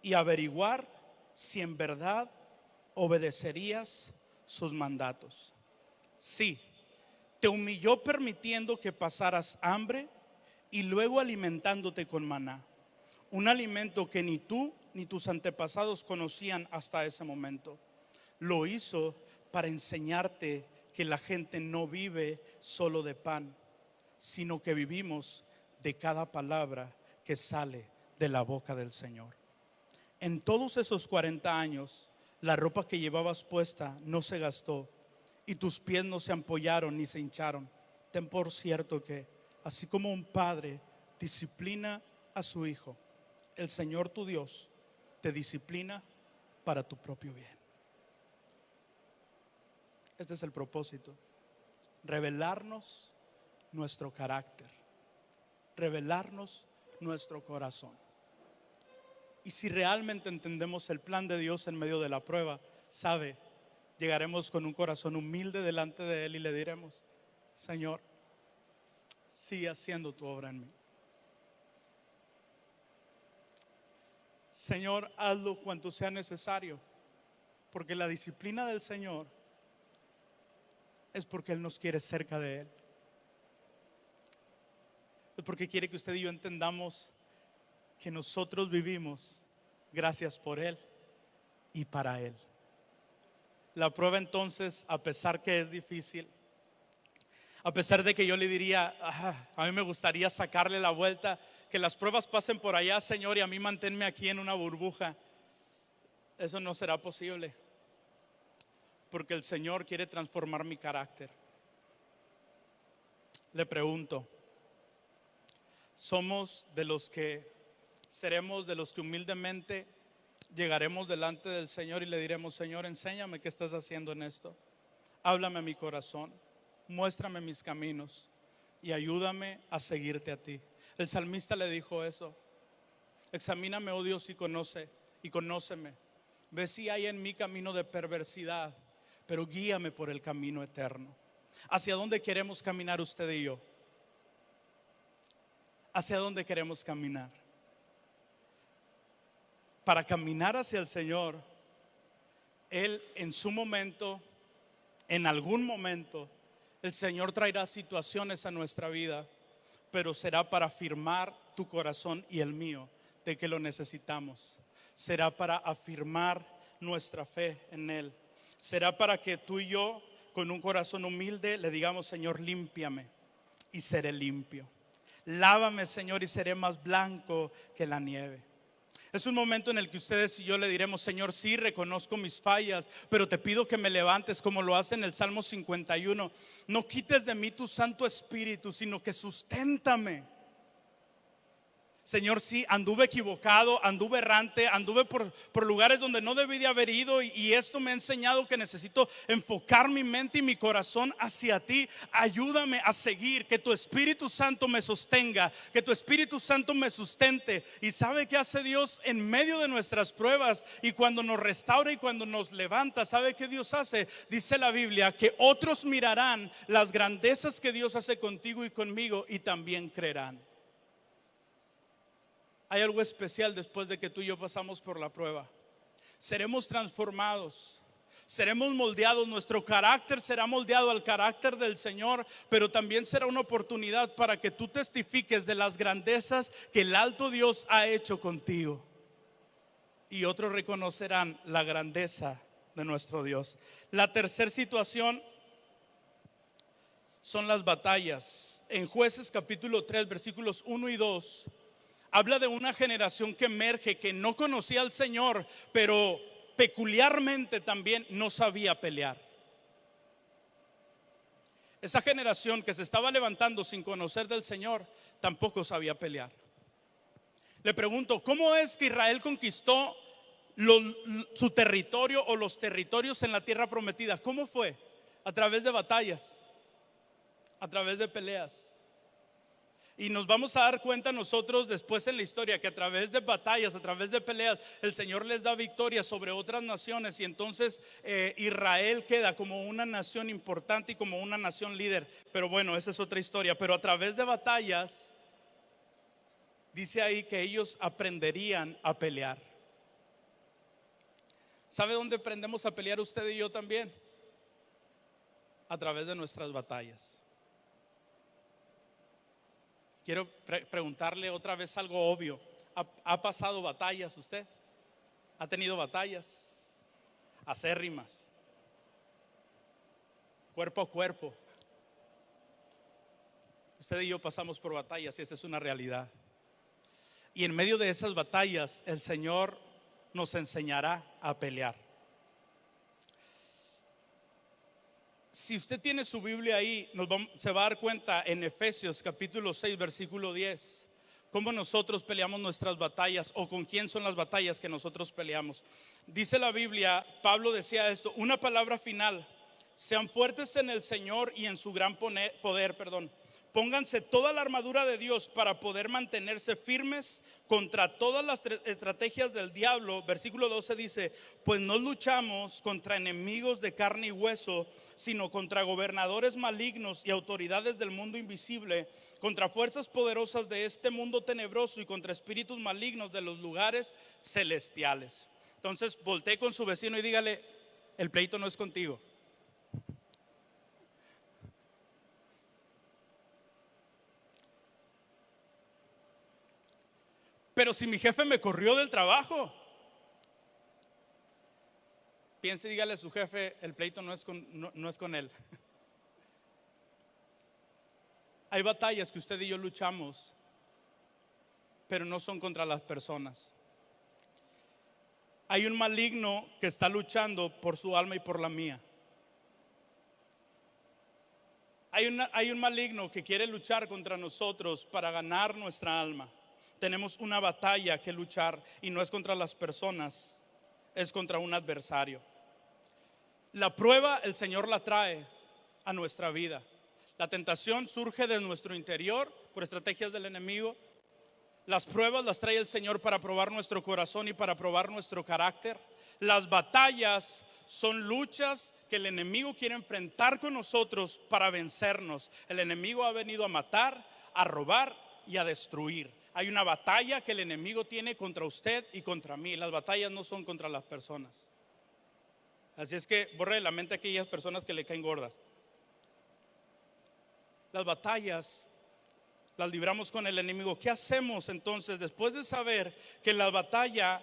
y averiguar si en verdad obedecerías sus mandatos. Sí, te humilló permitiendo que pasaras hambre y luego alimentándote con maná, un alimento que ni tú ni tus antepasados conocían hasta ese momento. Lo hizo para enseñarte que la gente no vive solo de pan, sino que vivimos de cada palabra que sale de la boca del Señor. En todos esos 40 años, la ropa que llevabas puesta no se gastó y tus pies no se ampollaron ni se hincharon. Ten por cierto que, así como un padre disciplina a su hijo, el Señor tu Dios te disciplina para tu propio bien. Este es el propósito: revelarnos nuestro carácter, revelarnos nuestro corazón. Y si realmente entendemos el plan de Dios en medio de la prueba, sabe, llegaremos con un corazón humilde delante de Él y le diremos: Señor, sigue haciendo tu obra en mí. Señor, hazlo cuanto sea necesario, porque la disciplina del Señor es porque Él nos quiere cerca de Él. Es porque quiere que usted y yo entendamos que nosotros vivimos gracias por Él y para Él. La prueba entonces, a pesar que es difícil, a pesar de que yo le diría, a mí me gustaría sacarle la vuelta, que las pruebas pasen por allá, Señor, y a mí manténme aquí en una burbuja, eso no será posible, porque el Señor quiere transformar mi carácter. Le pregunto, ¿somos de los que seremos de los que humildemente llegaremos delante del Señor y le diremos, Señor, enséñame qué estás haciendo en esto? Háblame a mi corazón, muéstrame mis caminos y ayúdame a seguirte a ti. El salmista le dijo eso: examíname, oh Dios, y conóceme. Ve si hay en mí camino de perversidad, pero guíame por el camino eterno. ¿Hacia dónde queremos caminar usted y yo? ¿Hacia dónde queremos caminar? Para caminar hacia el Señor, Él en su momento, en algún momento, el Señor traerá situaciones a nuestra vida, pero será para afirmar tu corazón y el mío de que lo necesitamos. Será para afirmar nuestra fe en Él. Será para que tú y yo, con un corazón humilde, le digamos, Señor, límpiame y seré limpio. Lávame, Señor, y seré más blanco que la nieve. Es un momento en el que ustedes y yo le diremos, Señor, sí, reconozco mis fallas, pero te pido que me levantes como lo hace en el Salmo 51. No quites de mí tu Santo Espíritu, sino que susténtame. Señor, sí, anduve equivocado, anduve errante, anduve por lugares donde no debí de haber ido, y esto me ha enseñado que necesito enfocar mi mente y mi corazón hacia ti. Ayúdame a seguir, que tu Espíritu Santo me sostenga, que tu Espíritu Santo me sustente. ¿Y sabe qué hace Dios en medio de nuestras pruebas? Y cuando nos restaura y cuando nos levanta, ¿sabe qué Dios hace? Dice la Biblia que otros mirarán las grandezas que Dios hace contigo y conmigo y también creerán. Hay algo especial después de que tú y yo pasamos por la prueba. Seremos transformados, seremos moldeados, nuestro carácter será moldeado al carácter del Señor, pero también será una oportunidad para que tú testifiques de las grandezas que el alto Dios ha hecho contigo. Y otros reconocerán la grandeza de nuestro Dios. La tercera situación son las batallas. En Jueces capítulo 3 versículos 1 y 2 habla de una generación que emerge, que no conocía al Señor, pero peculiarmente también no sabía pelear. Esa generación que se estaba levantando sin conocer del Señor tampoco sabía pelear. Le pregunto, ¿cómo es que Israel conquistó su territorio o los territorios en la tierra prometida? ¿Cómo fue? A través de batallas, a través de peleas. Y nos vamos a dar cuenta nosotros después en la historia que a través de batallas, a través de peleas, el Señor les da victoria sobre otras naciones, y entonces Israel queda como una nación importante y como una nación líder. Pero bueno, esa es otra historia. Pero a través de batallas, dice ahí que ellos aprenderían a pelear. ¿Sabe dónde aprendemos a pelear usted y yo también? A través de nuestras batallas. Quiero preguntarle otra vez algo obvio. ¿Ha pasado batallas usted? ¿Ha tenido batallas acérrimas, cuerpo a cuerpo? Usted y yo pasamos por batallas y esa es una realidad. Y en medio de esas batallas el Señor nos enseñará a pelear. Si usted tiene su Biblia ahí, se va a dar cuenta en Efesios capítulo 6 versículo 10 cómo nosotros peleamos nuestras batallas, o con quién son las batallas que nosotros peleamos. Dice la Biblia, Pablo decía esto: una palabra final: sean fuertes en el Señor y en su gran poder. Pónganse toda la armadura de Dios para poder mantenerse firmes contra todas las estrategias del diablo. Versículo 12 dice: pues no luchamos contra enemigos de carne y hueso, sino contra gobernadores malignos y autoridades del mundo invisible, contra fuerzas poderosas de este mundo tenebroso y contra espíritus malignos de los lugares celestiales. Entonces voltee con su vecino y dígale: el pleito no es contigo. Pero si mi jefe me corrió del trabajo, piense y dígale a su jefe, el pleito no es con él. Hay batallas que usted y yo luchamos, pero no son contra las personas. Hay un maligno que está luchando por su alma y por la mía. Hay un maligno que quiere luchar contra nosotros para ganar nuestra alma. Tenemos una batalla que luchar y no es contra las personas, es contra un adversario. La prueba el Señor la trae a nuestra vida. La tentación surge de nuestro interior por estrategias del enemigo. Las pruebas las trae el Señor para probar nuestro corazón y para probar nuestro carácter. Las batallas son luchas que el enemigo quiere enfrentar con nosotros para vencernos. El enemigo ha venido a matar, a robar y a destruir. Hay una batalla que el enemigo tiene contra usted y contra mí. Las batallas no son contra las personas. Así es que borre de la mente a aquellas personas que le caen gordas. Las batallas las libramos con el enemigo. ¿Qué hacemos entonces después de saber que la batalla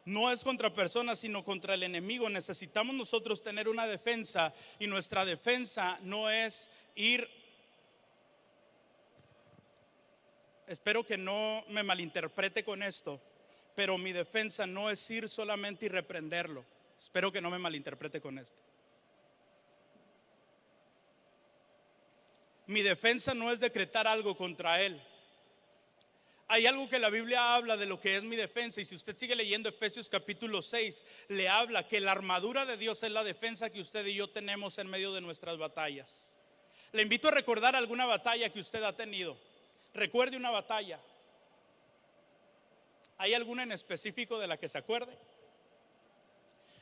no es contra personas sino contra el enemigo? Necesitamos nosotros tener una defensa, y nuestra defensa no es ir, espero que no me malinterprete con esto, pero mi defensa no es ir solamente y reprenderlo. Espero que no me malinterprete con esto. Mi defensa no es decretar algo contra él. Hay algo que la Biblia habla de lo que es mi defensa, y si usted sigue leyendo Efesios capítulo 6, le habla que la armadura de Dios es la defensa que usted y yo tenemos en medio de nuestras batallas. Le invito a recordar alguna batalla que usted ha tenido. Recuerde una batalla. ¿Hay alguna en específico de la que se acuerde?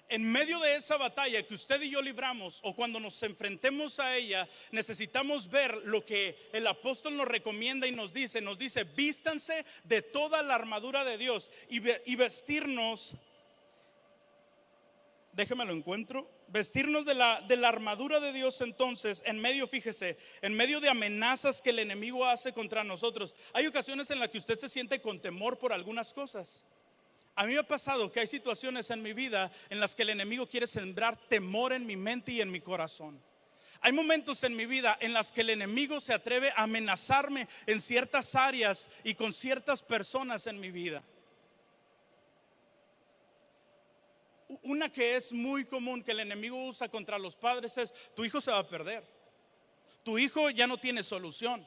En medio de esa batalla que usted y yo libramos, o cuando nos enfrentemos a ella, necesitamos ver lo que el apóstol nos recomienda y nos dice, vístanse de toda la armadura de Dios y vestirnos, déjeme lo encuentro, vestirnos de la armadura de Dios. Entonces, en medio, fíjese, en medio de amenazas que el enemigo hace contra nosotros, hay ocasiones en las que usted se siente con temor por algunas cosas. A mí me ha pasado que hay situaciones en mi vida en las que el enemigo quiere sembrar temor en mi mente y en mi corazón. Hay momentos en mi vida en las que el enemigo se atreve a amenazarme en ciertas áreas y con ciertas personas en mi vida. Una que es muy común que el enemigo usa contra los padres es: tu hijo se va a perder, tu hijo ya no tiene solución.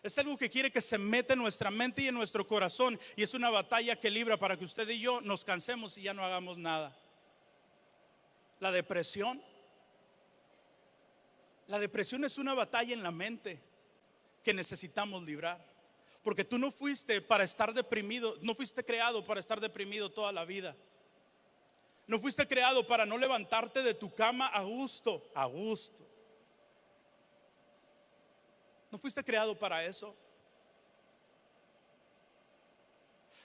Es algo que quiere que se meta en nuestra mente y en nuestro corazón, y es una batalla que libra para que usted y yo nos cansemos y ya no hagamos nada. La depresión es una batalla en la mente que necesitamos librar, porque tú no fuiste para estar deprimido, no fuiste creado para estar deprimido toda la vida. No fuiste creado para no levantarte de tu cama a gusto. No fuiste creado para eso.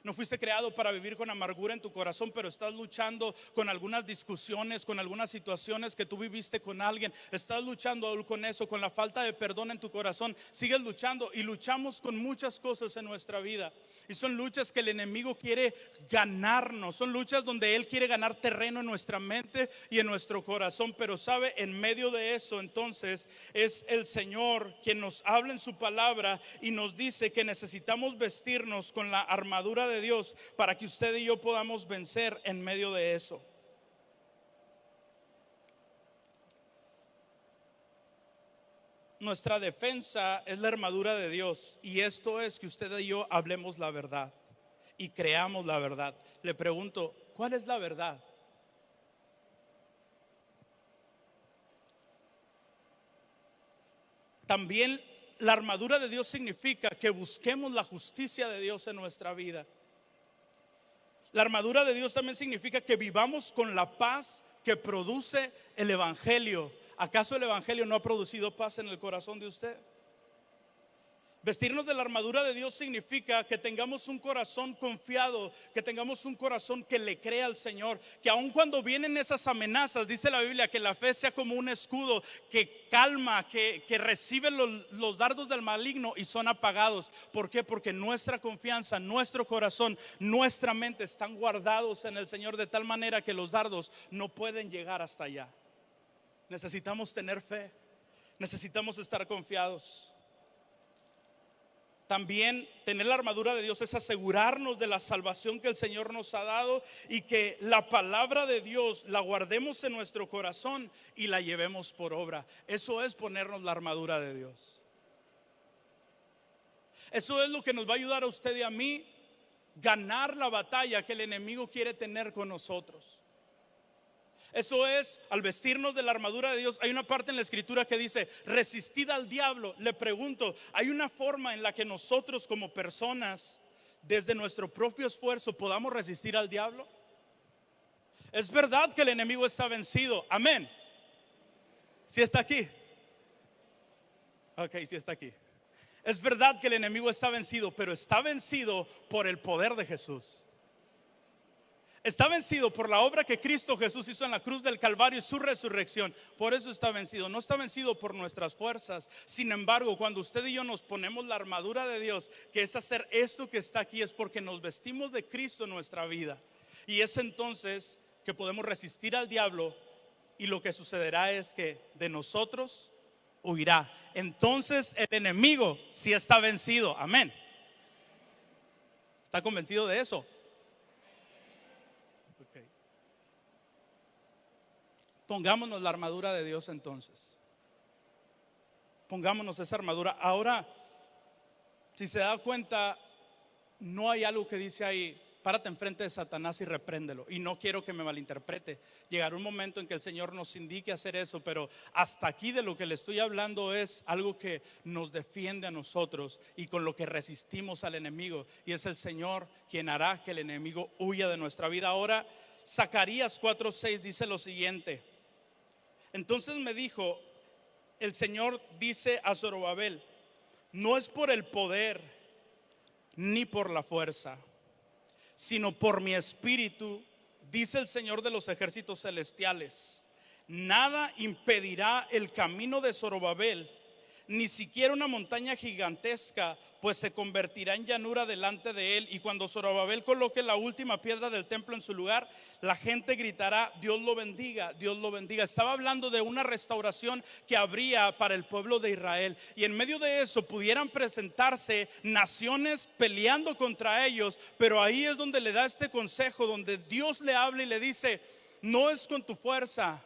No fuiste creado para vivir con amargura en tu corazón, pero estás luchando con algunas discusiones, con algunas situaciones que tú viviste con alguien. Estás luchando aún con eso, con la falta de perdón en tu corazón. Sigues luchando, y luchamos con muchas cosas en nuestra vida. Y son luchas que el enemigo quiere ganarnos. Son luchas donde él quiere ganar terreno en nuestra mente y en nuestro corazón. Pero sabe, en medio de eso entonces es el Señor quien nos habla en su palabra y nos dice que necesitamos vestirnos con la armadura de Dios para que usted y yo podamos vencer en medio de eso. Nuestra defensa es la armadura de Dios, y esto es que usted y yo hablemos la verdad y creamos la verdad. Le pregunto, ¿cuál es la verdad? También la armadura de Dios significa que busquemos la justicia de Dios en nuestra vida. La armadura de Dios también significa que vivamos con la paz que produce el evangelio. ¿Acaso el evangelio no ha producido paz en el corazón de usted? Vestirnos de la armadura de Dios significa que tengamos un corazón confiado, que tengamos un corazón que le crea al Señor, que aun cuando vienen esas amenazas, dice la Biblia, que la fe sea como un escudo que calma, que recibe los dardos del maligno y son apagados. ¿Por qué? Porque nuestra confianza, nuestro corazón, nuestra mente están guardados en el Señor de tal manera que los dardos no pueden llegar hasta allá. Necesitamos tener fe, necesitamos estar confiados. También tener la armadura de Dios es asegurarnos de la salvación que el Señor nos ha dado y que la palabra de Dios la guardemos en nuestro corazón y la llevemos por obra. Eso es ponernos la armadura de Dios. Eso es lo que nos va a ayudar a usted y a mí ganar la batalla que el enemigo quiere tener con nosotros. Eso es, al vestirnos de la armadura de Dios, hay una parte en la escritura que dice, resistid al diablo. Le pregunto, ¿hay una forma en la que nosotros como personas, desde nuestro propio esfuerzo, podamos resistir al diablo? Es verdad que el enemigo está vencido, amén. ¿Sí está aquí? Ok, sí está aquí. Es verdad que el enemigo está vencido, pero está vencido por el poder de Jesús. Está vencido por la obra que Cristo Jesús hizo en la cruz del Calvario y su resurrección. Por eso está vencido. No está vencido por nuestras fuerzas. Sin embargo, cuando usted y yo nos ponemos la armadura de Dios, que es hacer esto que está aquí, es porque nos vestimos de Cristo en nuestra vida. Y es entonces que podemos resistir al diablo, y lo que sucederá es que de nosotros huirá. Entonces el enemigo sí está vencido. Amén. ¿Está convencido de eso? Pongámonos la armadura de Dios entonces. Pongámonos esa armadura. Ahora, si se da cuenta, no hay algo que dice ahí, párate enfrente de Satanás y repréndelo. Y no quiero que me malinterprete. Llegará un momento en que el Señor nos indique hacer eso, pero hasta aquí de lo que le estoy hablando es algo que nos defiende a nosotros y con lo que resistimos al enemigo. Y es el Señor quien hará que el enemigo huya de nuestra vida. Ahora, Zacarías 4:6 dice lo siguiente. Entonces me dijo, el Señor dice a Zorobabel, no es por el poder ni por la fuerza, sino por mi espíritu, dice el Señor de los ejércitos celestiales. Nada impedirá el camino de Zorobabel, ni siquiera una montaña gigantesca, pues se convertirá en llanura delante de él. Y cuando Zorobabel coloque la última piedra del templo en su lugar, la gente gritará, Dios lo bendiga, Dios lo bendiga. Estaba hablando de una restauración que habría para el pueblo de Israel, y en medio de eso pudieran presentarse naciones peleando contra ellos. Pero ahí es donde le da este consejo, donde Dios le habla y le dice, no es con tu fuerza,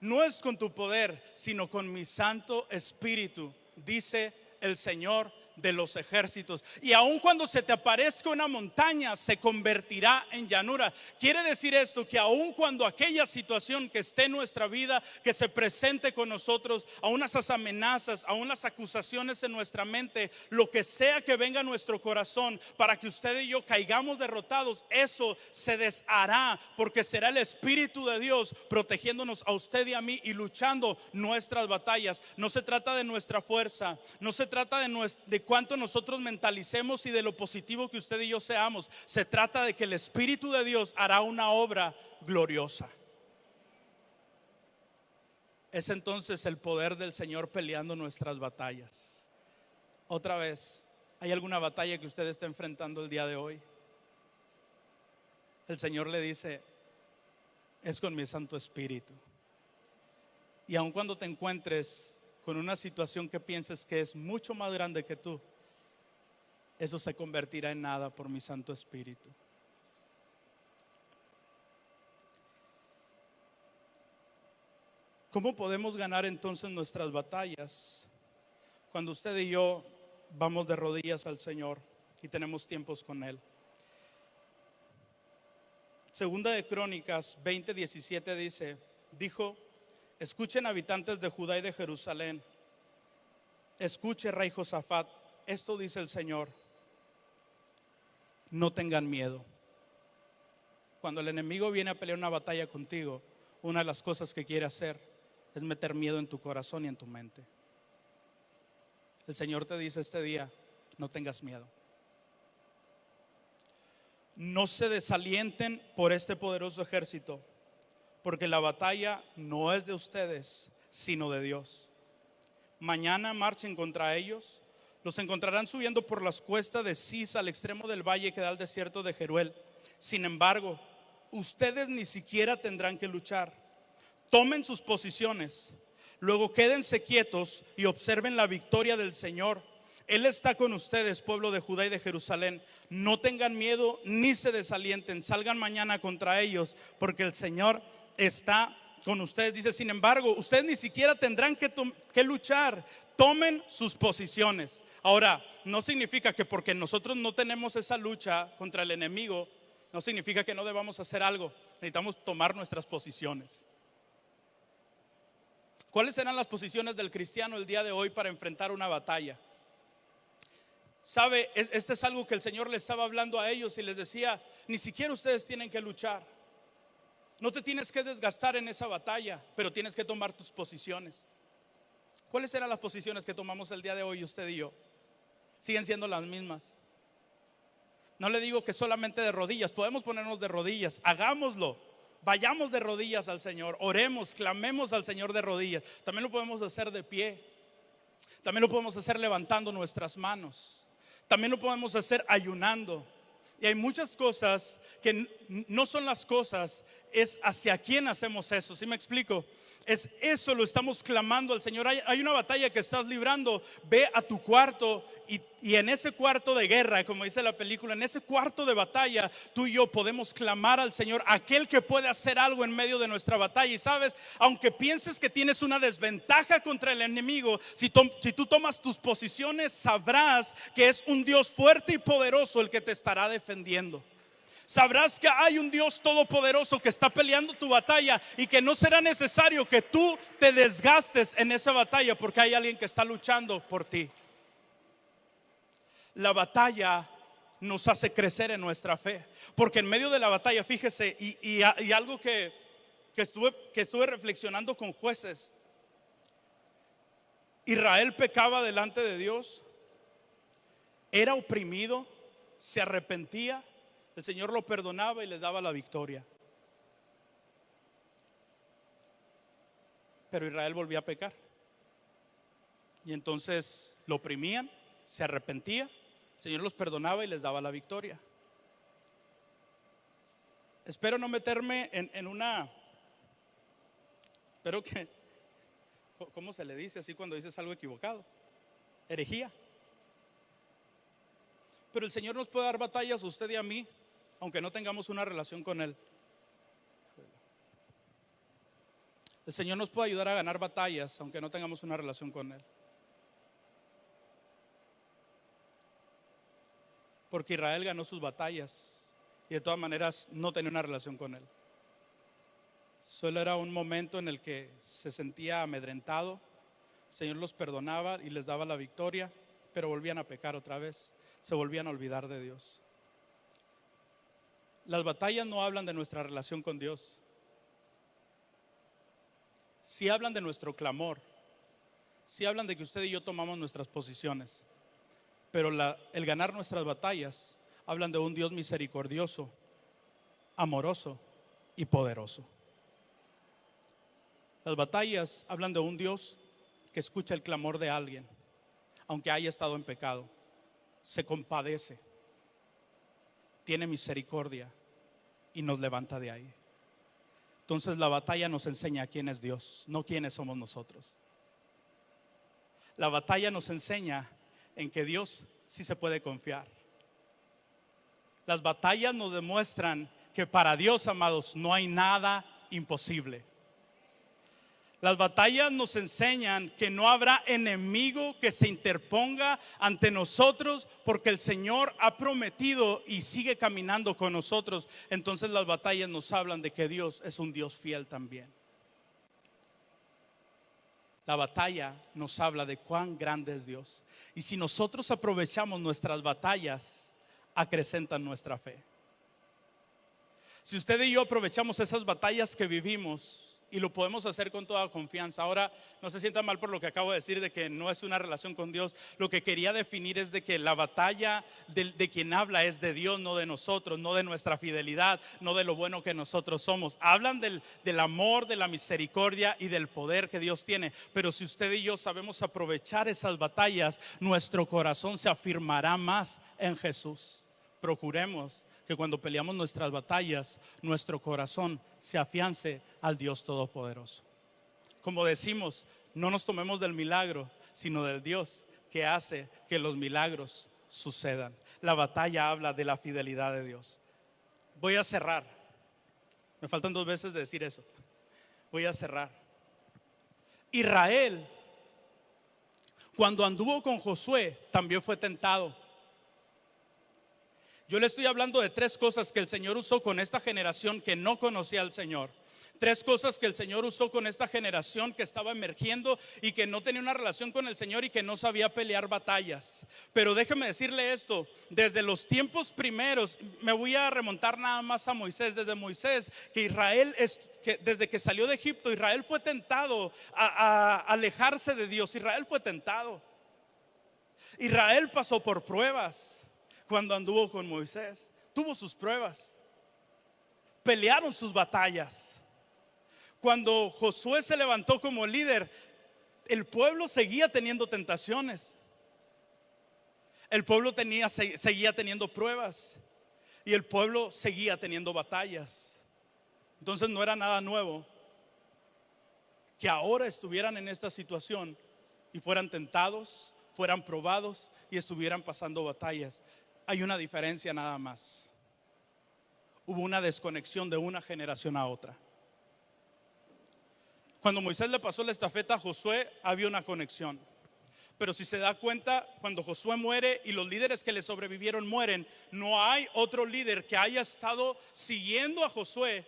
no es con tu poder, sino con mi Santo Espíritu, dice el Señor de los ejércitos. Y aun cuando se te aparezca una montaña, se convertirá en llanura. Quiere decir esto, que aun cuando aquella situación que esté en nuestra vida, que se presente con nosotros, aun esas amenazas, aun las acusaciones en nuestra mente, lo que sea que venga a nuestro corazón para que usted y yo caigamos derrotados, eso se deshará, porque será el Espíritu de Dios protegiéndonos a usted y a mí y luchando nuestras batallas. No se trata de nuestra fuerza, no se trata de cuánto nosotros mentalicemos y de lo positivo que usted y yo seamos. Se trata de que el Espíritu de Dios hará una obra gloriosa. Es entonces el poder del Señor peleando nuestras batallas. Otra vez, ¿hay alguna batalla que usted está enfrentando el día de hoy? El Señor le dice, es con mi Santo Espíritu. Y aun cuando te encuentres con una situación que pienses que es mucho más grande que tú, eso se convertirá en nada por mi Santo Espíritu. ¿Cómo podemos ganar entonces nuestras batallas? Cuando usted y yo vamos de rodillas al Señor y tenemos tiempos con Él. Segunda de Crónicas 20:17 dijo, escuchen habitantes de Judá y de Jerusalén, escuche rey Josafat, esto dice el Señor, no tengan miedo. Cuando el enemigo viene a pelear una batalla contigo, una de las cosas que quiere hacer es meter miedo en tu corazón y en tu mente. El Señor te dice este día, no tengas miedo. No se desalienten por este poderoso ejército, porque la batalla no es de ustedes, sino de Dios. Mañana marchen contra ellos. Los encontrarán subiendo por las cuestas de Cis al extremo del valle que da al desierto de Jeruel. Sin embargo, ustedes ni siquiera tendrán que luchar. Tomen sus posiciones, luego quédense quietos y observen la victoria del Señor. Él está con ustedes, pueblo de Judá y de Jerusalén. No tengan miedo ni se desalienten. Salgan mañana contra ellos, porque el Señor está con ustedes. Dice, sin embargo, ustedes ni siquiera tendrán que luchar. Tomen sus posiciones. Ahora, no significa que porque nosotros no tenemos esa lucha contra el enemigo, no significa que no debamos hacer algo. Necesitamos tomar nuestras posiciones. ¿Cuáles serán las posiciones del cristiano el día de hoy para enfrentar una batalla? Sabe, este es algo que el Señor le estaba hablando a ellos y les decía, ni siquiera ustedes tienen que luchar. No te tienes que desgastar en esa batalla, pero tienes que tomar tus posiciones. ¿Cuáles eran las posiciones que tomamos el día de hoy usted y yo? Siguen siendo las mismas. No le digo que solamente de rodillas, podemos ponernos de rodillas, hagámoslo. Vayamos de rodillas al Señor, oremos, clamemos al Señor de rodillas. También lo podemos hacer de pie. También lo podemos hacer levantando nuestras manos. También lo podemos hacer ayunando. Y hay muchas cosas que no son las cosas, es hacia quién hacemos eso. ¿Sí me explico? Es eso, lo estamos clamando al Señor. Hay una batalla que estás librando. Ve a tu cuarto y en ese cuarto de guerra, como dice la película, en ese cuarto de batalla, tú y yo podemos clamar al Señor, aquel que puede hacer algo en medio de nuestra batalla. Y sabes, aunque pienses que tienes una desventaja contra el enemigo, si tú tomas tus posiciones, sabrás que es un Dios fuerte y poderoso el que te estará defendiendo. Sabrás que hay un Dios todopoderoso que está peleando tu batalla y que no será necesario que tú te desgastes en esa batalla, porque hay alguien que está luchando por ti. La batalla nos hace crecer en nuestra fe, porque en medio de la batalla, fíjese, y algo que estuve reflexionando con Jueces. Israel pecaba delante de Dios, era oprimido, se arrepentía, el Señor lo perdonaba y les daba la victoria. Pero Israel volvía a pecar, y entonces lo oprimían, se arrepentía, el Señor los perdonaba y les daba la victoria. Espero no meterme en una, espero que, ¿cómo se le dice así cuando dices algo equivocado? Herejía. Pero el Señor nos puede dar batallas a usted y a mí, aunque no tengamos una relación con Él. El Señor nos puede ayudar a ganar batallas, aunque no tengamos una relación con Él. Porque Israel ganó sus batallas y de todas maneras no tenía una relación con Él. Solo era un momento en el que se sentía amedrentado. El Señor los perdonaba y les daba la victoria, pero volvían a pecar otra vez. Se volvían a olvidar de Dios. Las batallas no hablan de nuestra relación con Dios. Sí hablan de nuestro clamor. Sí hablan de que usted y yo tomamos nuestras posiciones. Pero el ganar nuestras batallas hablan de un Dios misericordioso, amoroso y poderoso. Las batallas hablan de un Dios que escucha el clamor de alguien, aunque haya estado en pecado. Se compadece, tiene misericordia y nos levanta de ahí. Entonces la batalla nos enseña quién es Dios, no quiénes somos nosotros. La batalla nos enseña en que Dios sí se puede confiar. Las batallas nos demuestran que para Dios, amados, no hay nada imposible. Las batallas nos enseñan que no habrá enemigo que se interponga ante nosotros, porque el Señor ha prometido y sigue caminando con nosotros. Entonces las batallas nos hablan de que Dios es un Dios fiel también. La batalla nos habla de cuán grande es Dios. Y si nosotros aprovechamos nuestras batallas, acrecentan nuestra fe. Si usted y yo aprovechamos esas batallas que vivimos y lo podemos hacer con toda confianza. Ahora, no se sientan mal por lo que acabo de decir de que no es una relación con Dios. Lo que quería definir es de que la batalla de quien habla es de Dios, no de nosotros, no de nuestra fidelidad, no de lo bueno que nosotros somos. Hablan del amor, de la misericordia y del poder que Dios tiene. Pero si usted y yo sabemos aprovechar esas batallas, nuestro corazón se afirmará más en Jesús. Procuremos que cuando peleamos nuestras batallas, nuestro corazón se afiance al Dios Todopoderoso. Como decimos, no nos tomemos del milagro, sino del Dios que hace que los milagros sucedan. La batalla habla de la fidelidad de Dios. Voy a cerrar. Me faltan 2 veces de decir eso. Voy a cerrar. Israel, cuando anduvo con Josué, también fue tentado. Yo le estoy hablando de 3 cosas que el Señor usó con esta generación que no conocía al Señor. 3 cosas que el Señor usó con esta generación que estaba emergiendo y que no tenía una relación con el Señor y que no sabía pelear batallas. Pero déjeme decirle esto, desde los tiempos primeros, me voy a remontar nada más a Moisés. Desde Moisés, que Israel, desde que salió de Egipto, Israel fue tentado a alejarse de Dios. Israel fue tentado. Israel pasó por pruebas. Cuando anduvo con Moisés, tuvo sus pruebas, pelearon sus batallas. Cuando Josué se levantó como líder, el pueblo seguía teniendo tentaciones. El pueblo seguía teniendo pruebas y el pueblo seguía teniendo batallas. Entonces no era nada nuevo que ahora estuvieran en esta situación y fueran tentados, fueran probados y estuvieran pasando batallas. Hay una diferencia nada más. Hubo una desconexión de una generación a otra. Cuando Moisés le pasó la estafeta a Josué, había una conexión. Pero si se da cuenta, cuando Josué muere y los líderes que le sobrevivieron mueren, no hay otro líder que haya estado siguiendo a Josué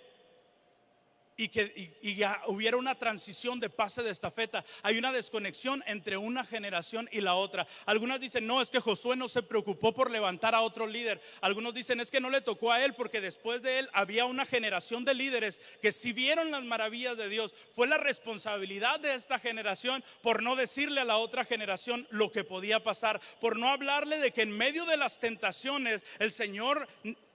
y que ya hubiera una transición de pase de estafeta. Hay una desconexión entre una generación y la otra. Algunos dicen, no, es que Josué no se preocupó por levantar a otro líder. Algunos dicen, es que no le tocó a él porque después de él había una generación de líderes que sí vieron las maravillas de Dios. Fue la responsabilidad de esta generación por no decirle a la otra generación lo que podía pasar, por no hablarle de que en medio de las tentaciones el Señor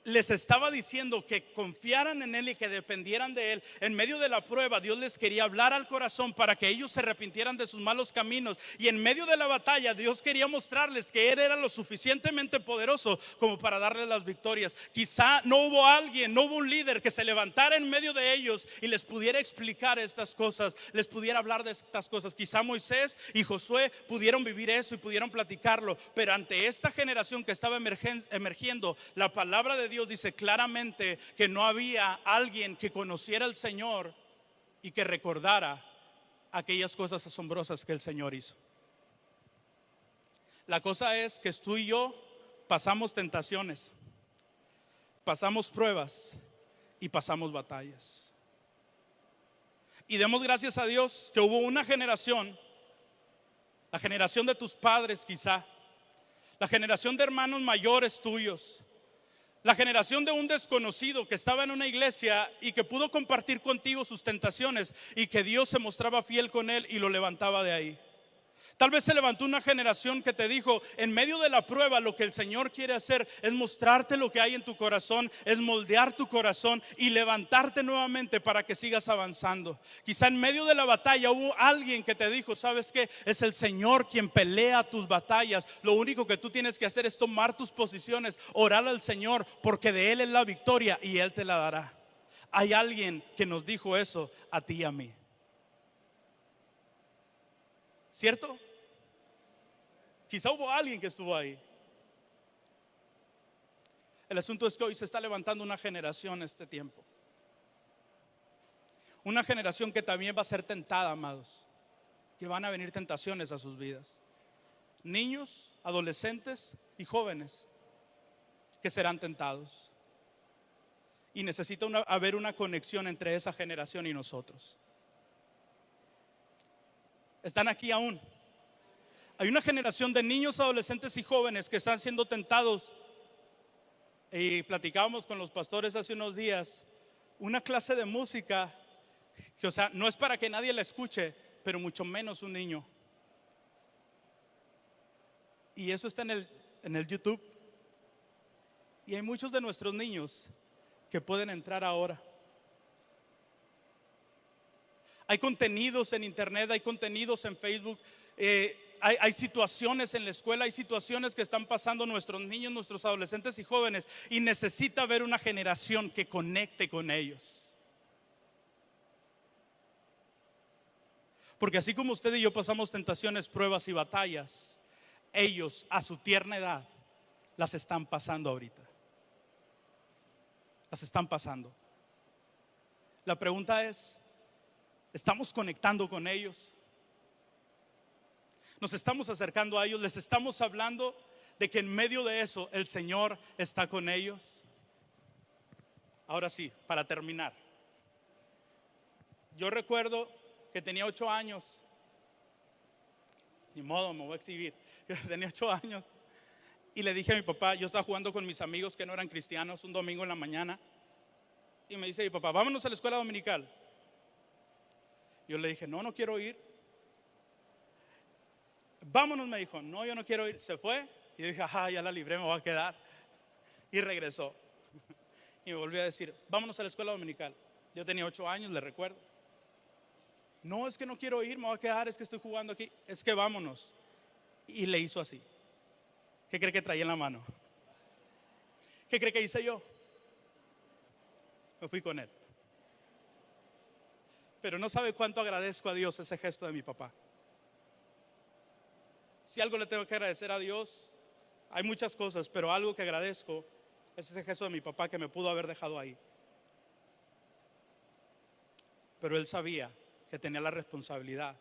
les estaba diciendo que confiaran en Él y que dependieran de Él. En medio de la prueba, Dios les quería hablar al corazón para que ellos se arrepintieran de sus malos caminos. Y en medio de la batalla, Dios quería mostrarles que Él era lo suficientemente poderoso como para darles las victorias. Quizá no hubo un líder que se levantara en medio de ellos y les pudiera explicar estas cosas, les pudiera hablar de estas cosas. Quizá Moisés y Josué pudieron vivir eso y pudieron platicarlo. Pero ante esta generación que estaba emergiendo, la palabra de Dios dice claramente que no había alguien que conociera al Señor y que recordara aquellas cosas asombrosas que el Señor hizo. La cosa es que tú y yo pasamos tentaciones, pasamos pruebas y pasamos batallas. Y demos gracias a Dios que hubo una generación, la generación de tus padres quizá, la generación de hermanos mayores tuyos, la generación de un desconocido que estaba en una iglesia y que pudo compartir contigo sus tentaciones y que Dios se mostraba fiel con él y lo levantaba de ahí. Tal vez se levantó una generación que te dijo, en medio de la prueba, lo que el Señor quiere hacer es mostrarte lo que hay en tu corazón, es moldear tu corazón y levantarte nuevamente para que sigas avanzando. Quizá en medio de la batalla hubo alguien que te dijo, ¿sabes qué? Es el Señor quien pelea tus batallas. Lo único que tú tienes que hacer es tomar tus posiciones, orar al Señor, porque de Él es la victoria y Él te la dará. Hay alguien que nos dijo eso a ti y a mí. ¿Cierto? Quizá hubo alguien que estuvo ahí. El asunto es que hoy se está levantando una generación este tiempo. Una generación que también va a ser tentada, amados. Que van a venir tentaciones a sus vidas. Niños, adolescentes y jóvenes que serán tentados. Y necesita haber una conexión entre esa generación y nosotros. Están aquí aún. Hay una generación de niños, adolescentes y jóvenes que están siendo tentados. Y platicábamos con los pastores hace unos días. Una clase de música Que, o sea, no es para que nadie la escuche, pero mucho menos un niño. Y eso está en el YouTube. Y hay muchos de nuestros niños que pueden entrar ahora. Hay contenidos en internet, hay contenidos en Facebook, hay situaciones en la escuela, hay situaciones que están pasando nuestros niños, nuestros adolescentes y jóvenes, y necesita haber una generación que conecte con ellos. Porque así como usted y yo pasamos tentaciones, pruebas y batallas, ellos a su tierna edad las están pasando ahorita. Las están pasando. La pregunta es, ¿estamos conectando con ellos? Nos estamos acercando a ellos, les estamos hablando de que en medio de eso el Señor está con ellos. Ahora sí, para terminar, yo recuerdo que tenía 8 años. Ni modo, me voy a exhibir. Yo tenía 8 años y le dije a mi papá, yo estaba jugando con mis amigos que no eran cristianos un domingo en la mañana, y me dice mi papá, vámonos a la escuela dominical. Yo le dije, no quiero ir. Vámonos, me dijo. No, yo no quiero ir. Se fue y dije, ajá, ya la libré, me voy a quedar. Y regresó y me volvió a decir, vámonos a la escuela dominical. Yo tenía 8 años, le recuerdo. No, es que no quiero ir, me voy a quedar, es que estoy jugando aquí. Es que vámonos. Y le hizo así. ¿Qué cree que traía en la mano? ¿Qué cree que hice yo? Me fui con él. Pero no sabe cuánto agradezco a Dios ese gesto de mi papá. Si algo le tengo que agradecer a Dios, hay muchas cosas, pero algo que agradezco es ese gesto de mi papá que me pudo haber dejado ahí. Pero él sabía que tenía la responsabilidad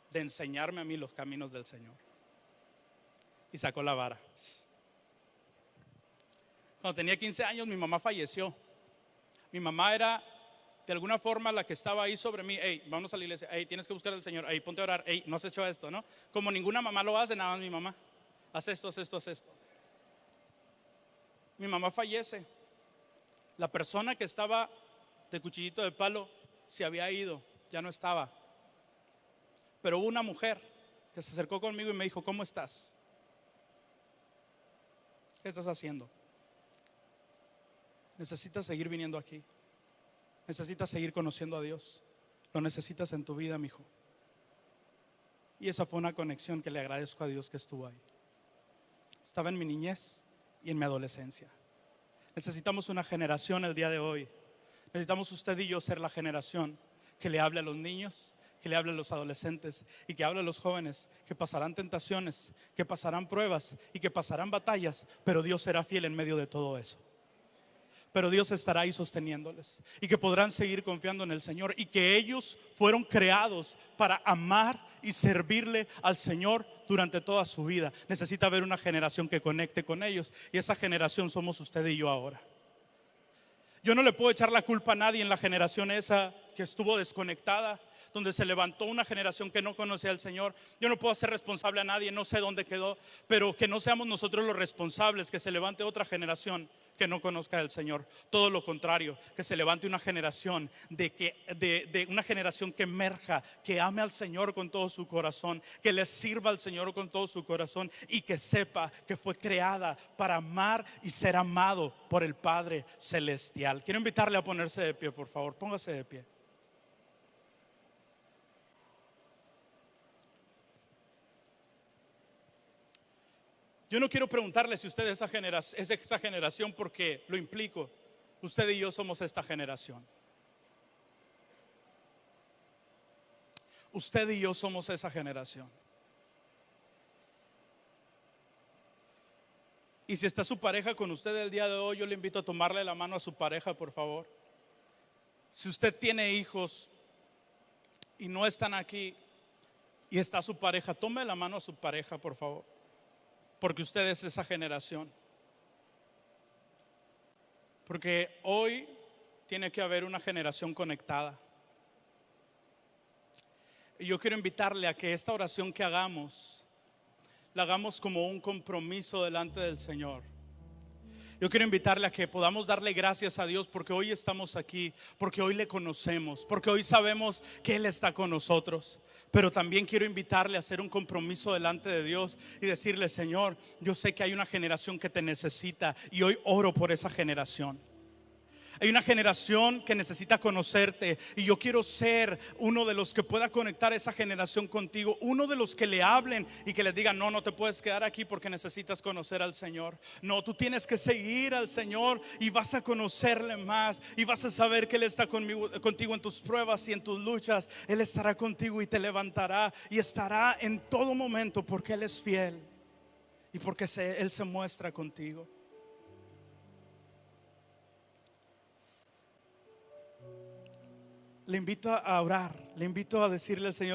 de enseñarme a mí los caminos del Señor. Y sacó la vara. Cuando tenía 15 años mi mamá falleció. Mi mamá era de alguna forma la que estaba ahí sobre mí. Hey, vamos a la iglesia. Hey, tienes que buscar al Señor. Hey, ponte a orar. Hey, no has hecho esto, ¿no? Como ninguna mamá lo hace, nada más mi mamá. Haz esto, haz esto, haz esto. Mi mamá fallece. La persona que estaba de cuchillito de palo se había ido, ya no estaba. Pero hubo una mujer que se acercó conmigo y me dijo, ¿cómo estás? ¿Qué estás haciendo? Necesitas seguir viniendo aquí. Necesitas seguir conociendo a Dios. Lo necesitas en tu vida, mi hijo. Y esa fue una conexión que le agradezco a Dios que estuvo ahí. Estaba en mi niñez y en mi adolescencia. Necesitamos una generación el día de hoy. Necesitamos usted y yo ser la generación que le hable a los niños, que le hable a los adolescentes y que hable a los jóvenes, que pasarán tentaciones, que pasarán pruebas y que pasarán batallas, pero Dios será fiel en medio de todo eso. Pero Dios estará ahí sosteniéndoles y que podrán seguir confiando en el Señor y que ellos fueron creados para amar y servirle al Señor durante toda su vida. Necesita haber una generación que conecte con ellos y esa generación somos usted y yo ahora. Yo no le puedo echar la culpa a nadie en la generación esa que estuvo desconectada, donde se levantó una generación que no conocía al Señor. Yo no puedo hacer responsable a nadie, no sé dónde quedó, pero que no seamos nosotros los responsables, que se levante otra generación que no conozca al Señor. Todo lo contrario, que se levante una generación de una generación que emerja, que ame al Señor con todo su corazón, que le sirva al Señor con todo su corazón y que sepa que fue creada para amar y ser amado por el Padre Celestial. Quiero invitarle a ponerse de pie, por favor, póngase de pie. Yo no quiero preguntarle si usted es esa generación porque lo implico. Usted y yo somos esta generación. Usted y yo somos esa generación. Y si está su pareja con usted el día de hoy, yo le invito a tomarle la mano a su pareja, por favor. Si usted tiene hijos y no están aquí y está su pareja, tome la mano a su pareja, por favor. Porque usted es esa generación. Porque hoy tiene que haber una generación conectada. Y yo quiero invitarle a que esta oración que hagamos, la hagamos como un compromiso delante del Señor. Yo quiero invitarle a que podamos darle gracias a Dios porque hoy estamos aquí, porque hoy le conocemos, porque hoy sabemos que Él está con nosotros. Pero también quiero invitarle a hacer un compromiso delante de Dios y decirle: Señor, yo sé que hay una generación que te necesita y hoy oro por esa generación. Hay una generación que necesita conocerte y yo quiero ser uno de los que pueda conectar esa generación contigo, uno de los que le hablen y que les digan: no, no te puedes quedar aquí porque necesitas conocer al Señor. No, tú tienes que seguir al Señor y vas a conocerle más y vas a saber que Él está contigo en tus pruebas y en tus luchas. Él estará contigo y te levantará y estará en todo momento porque Él es fiel y porque Él se muestra contigo. Le invito a orar, le invito a decirle al Señor: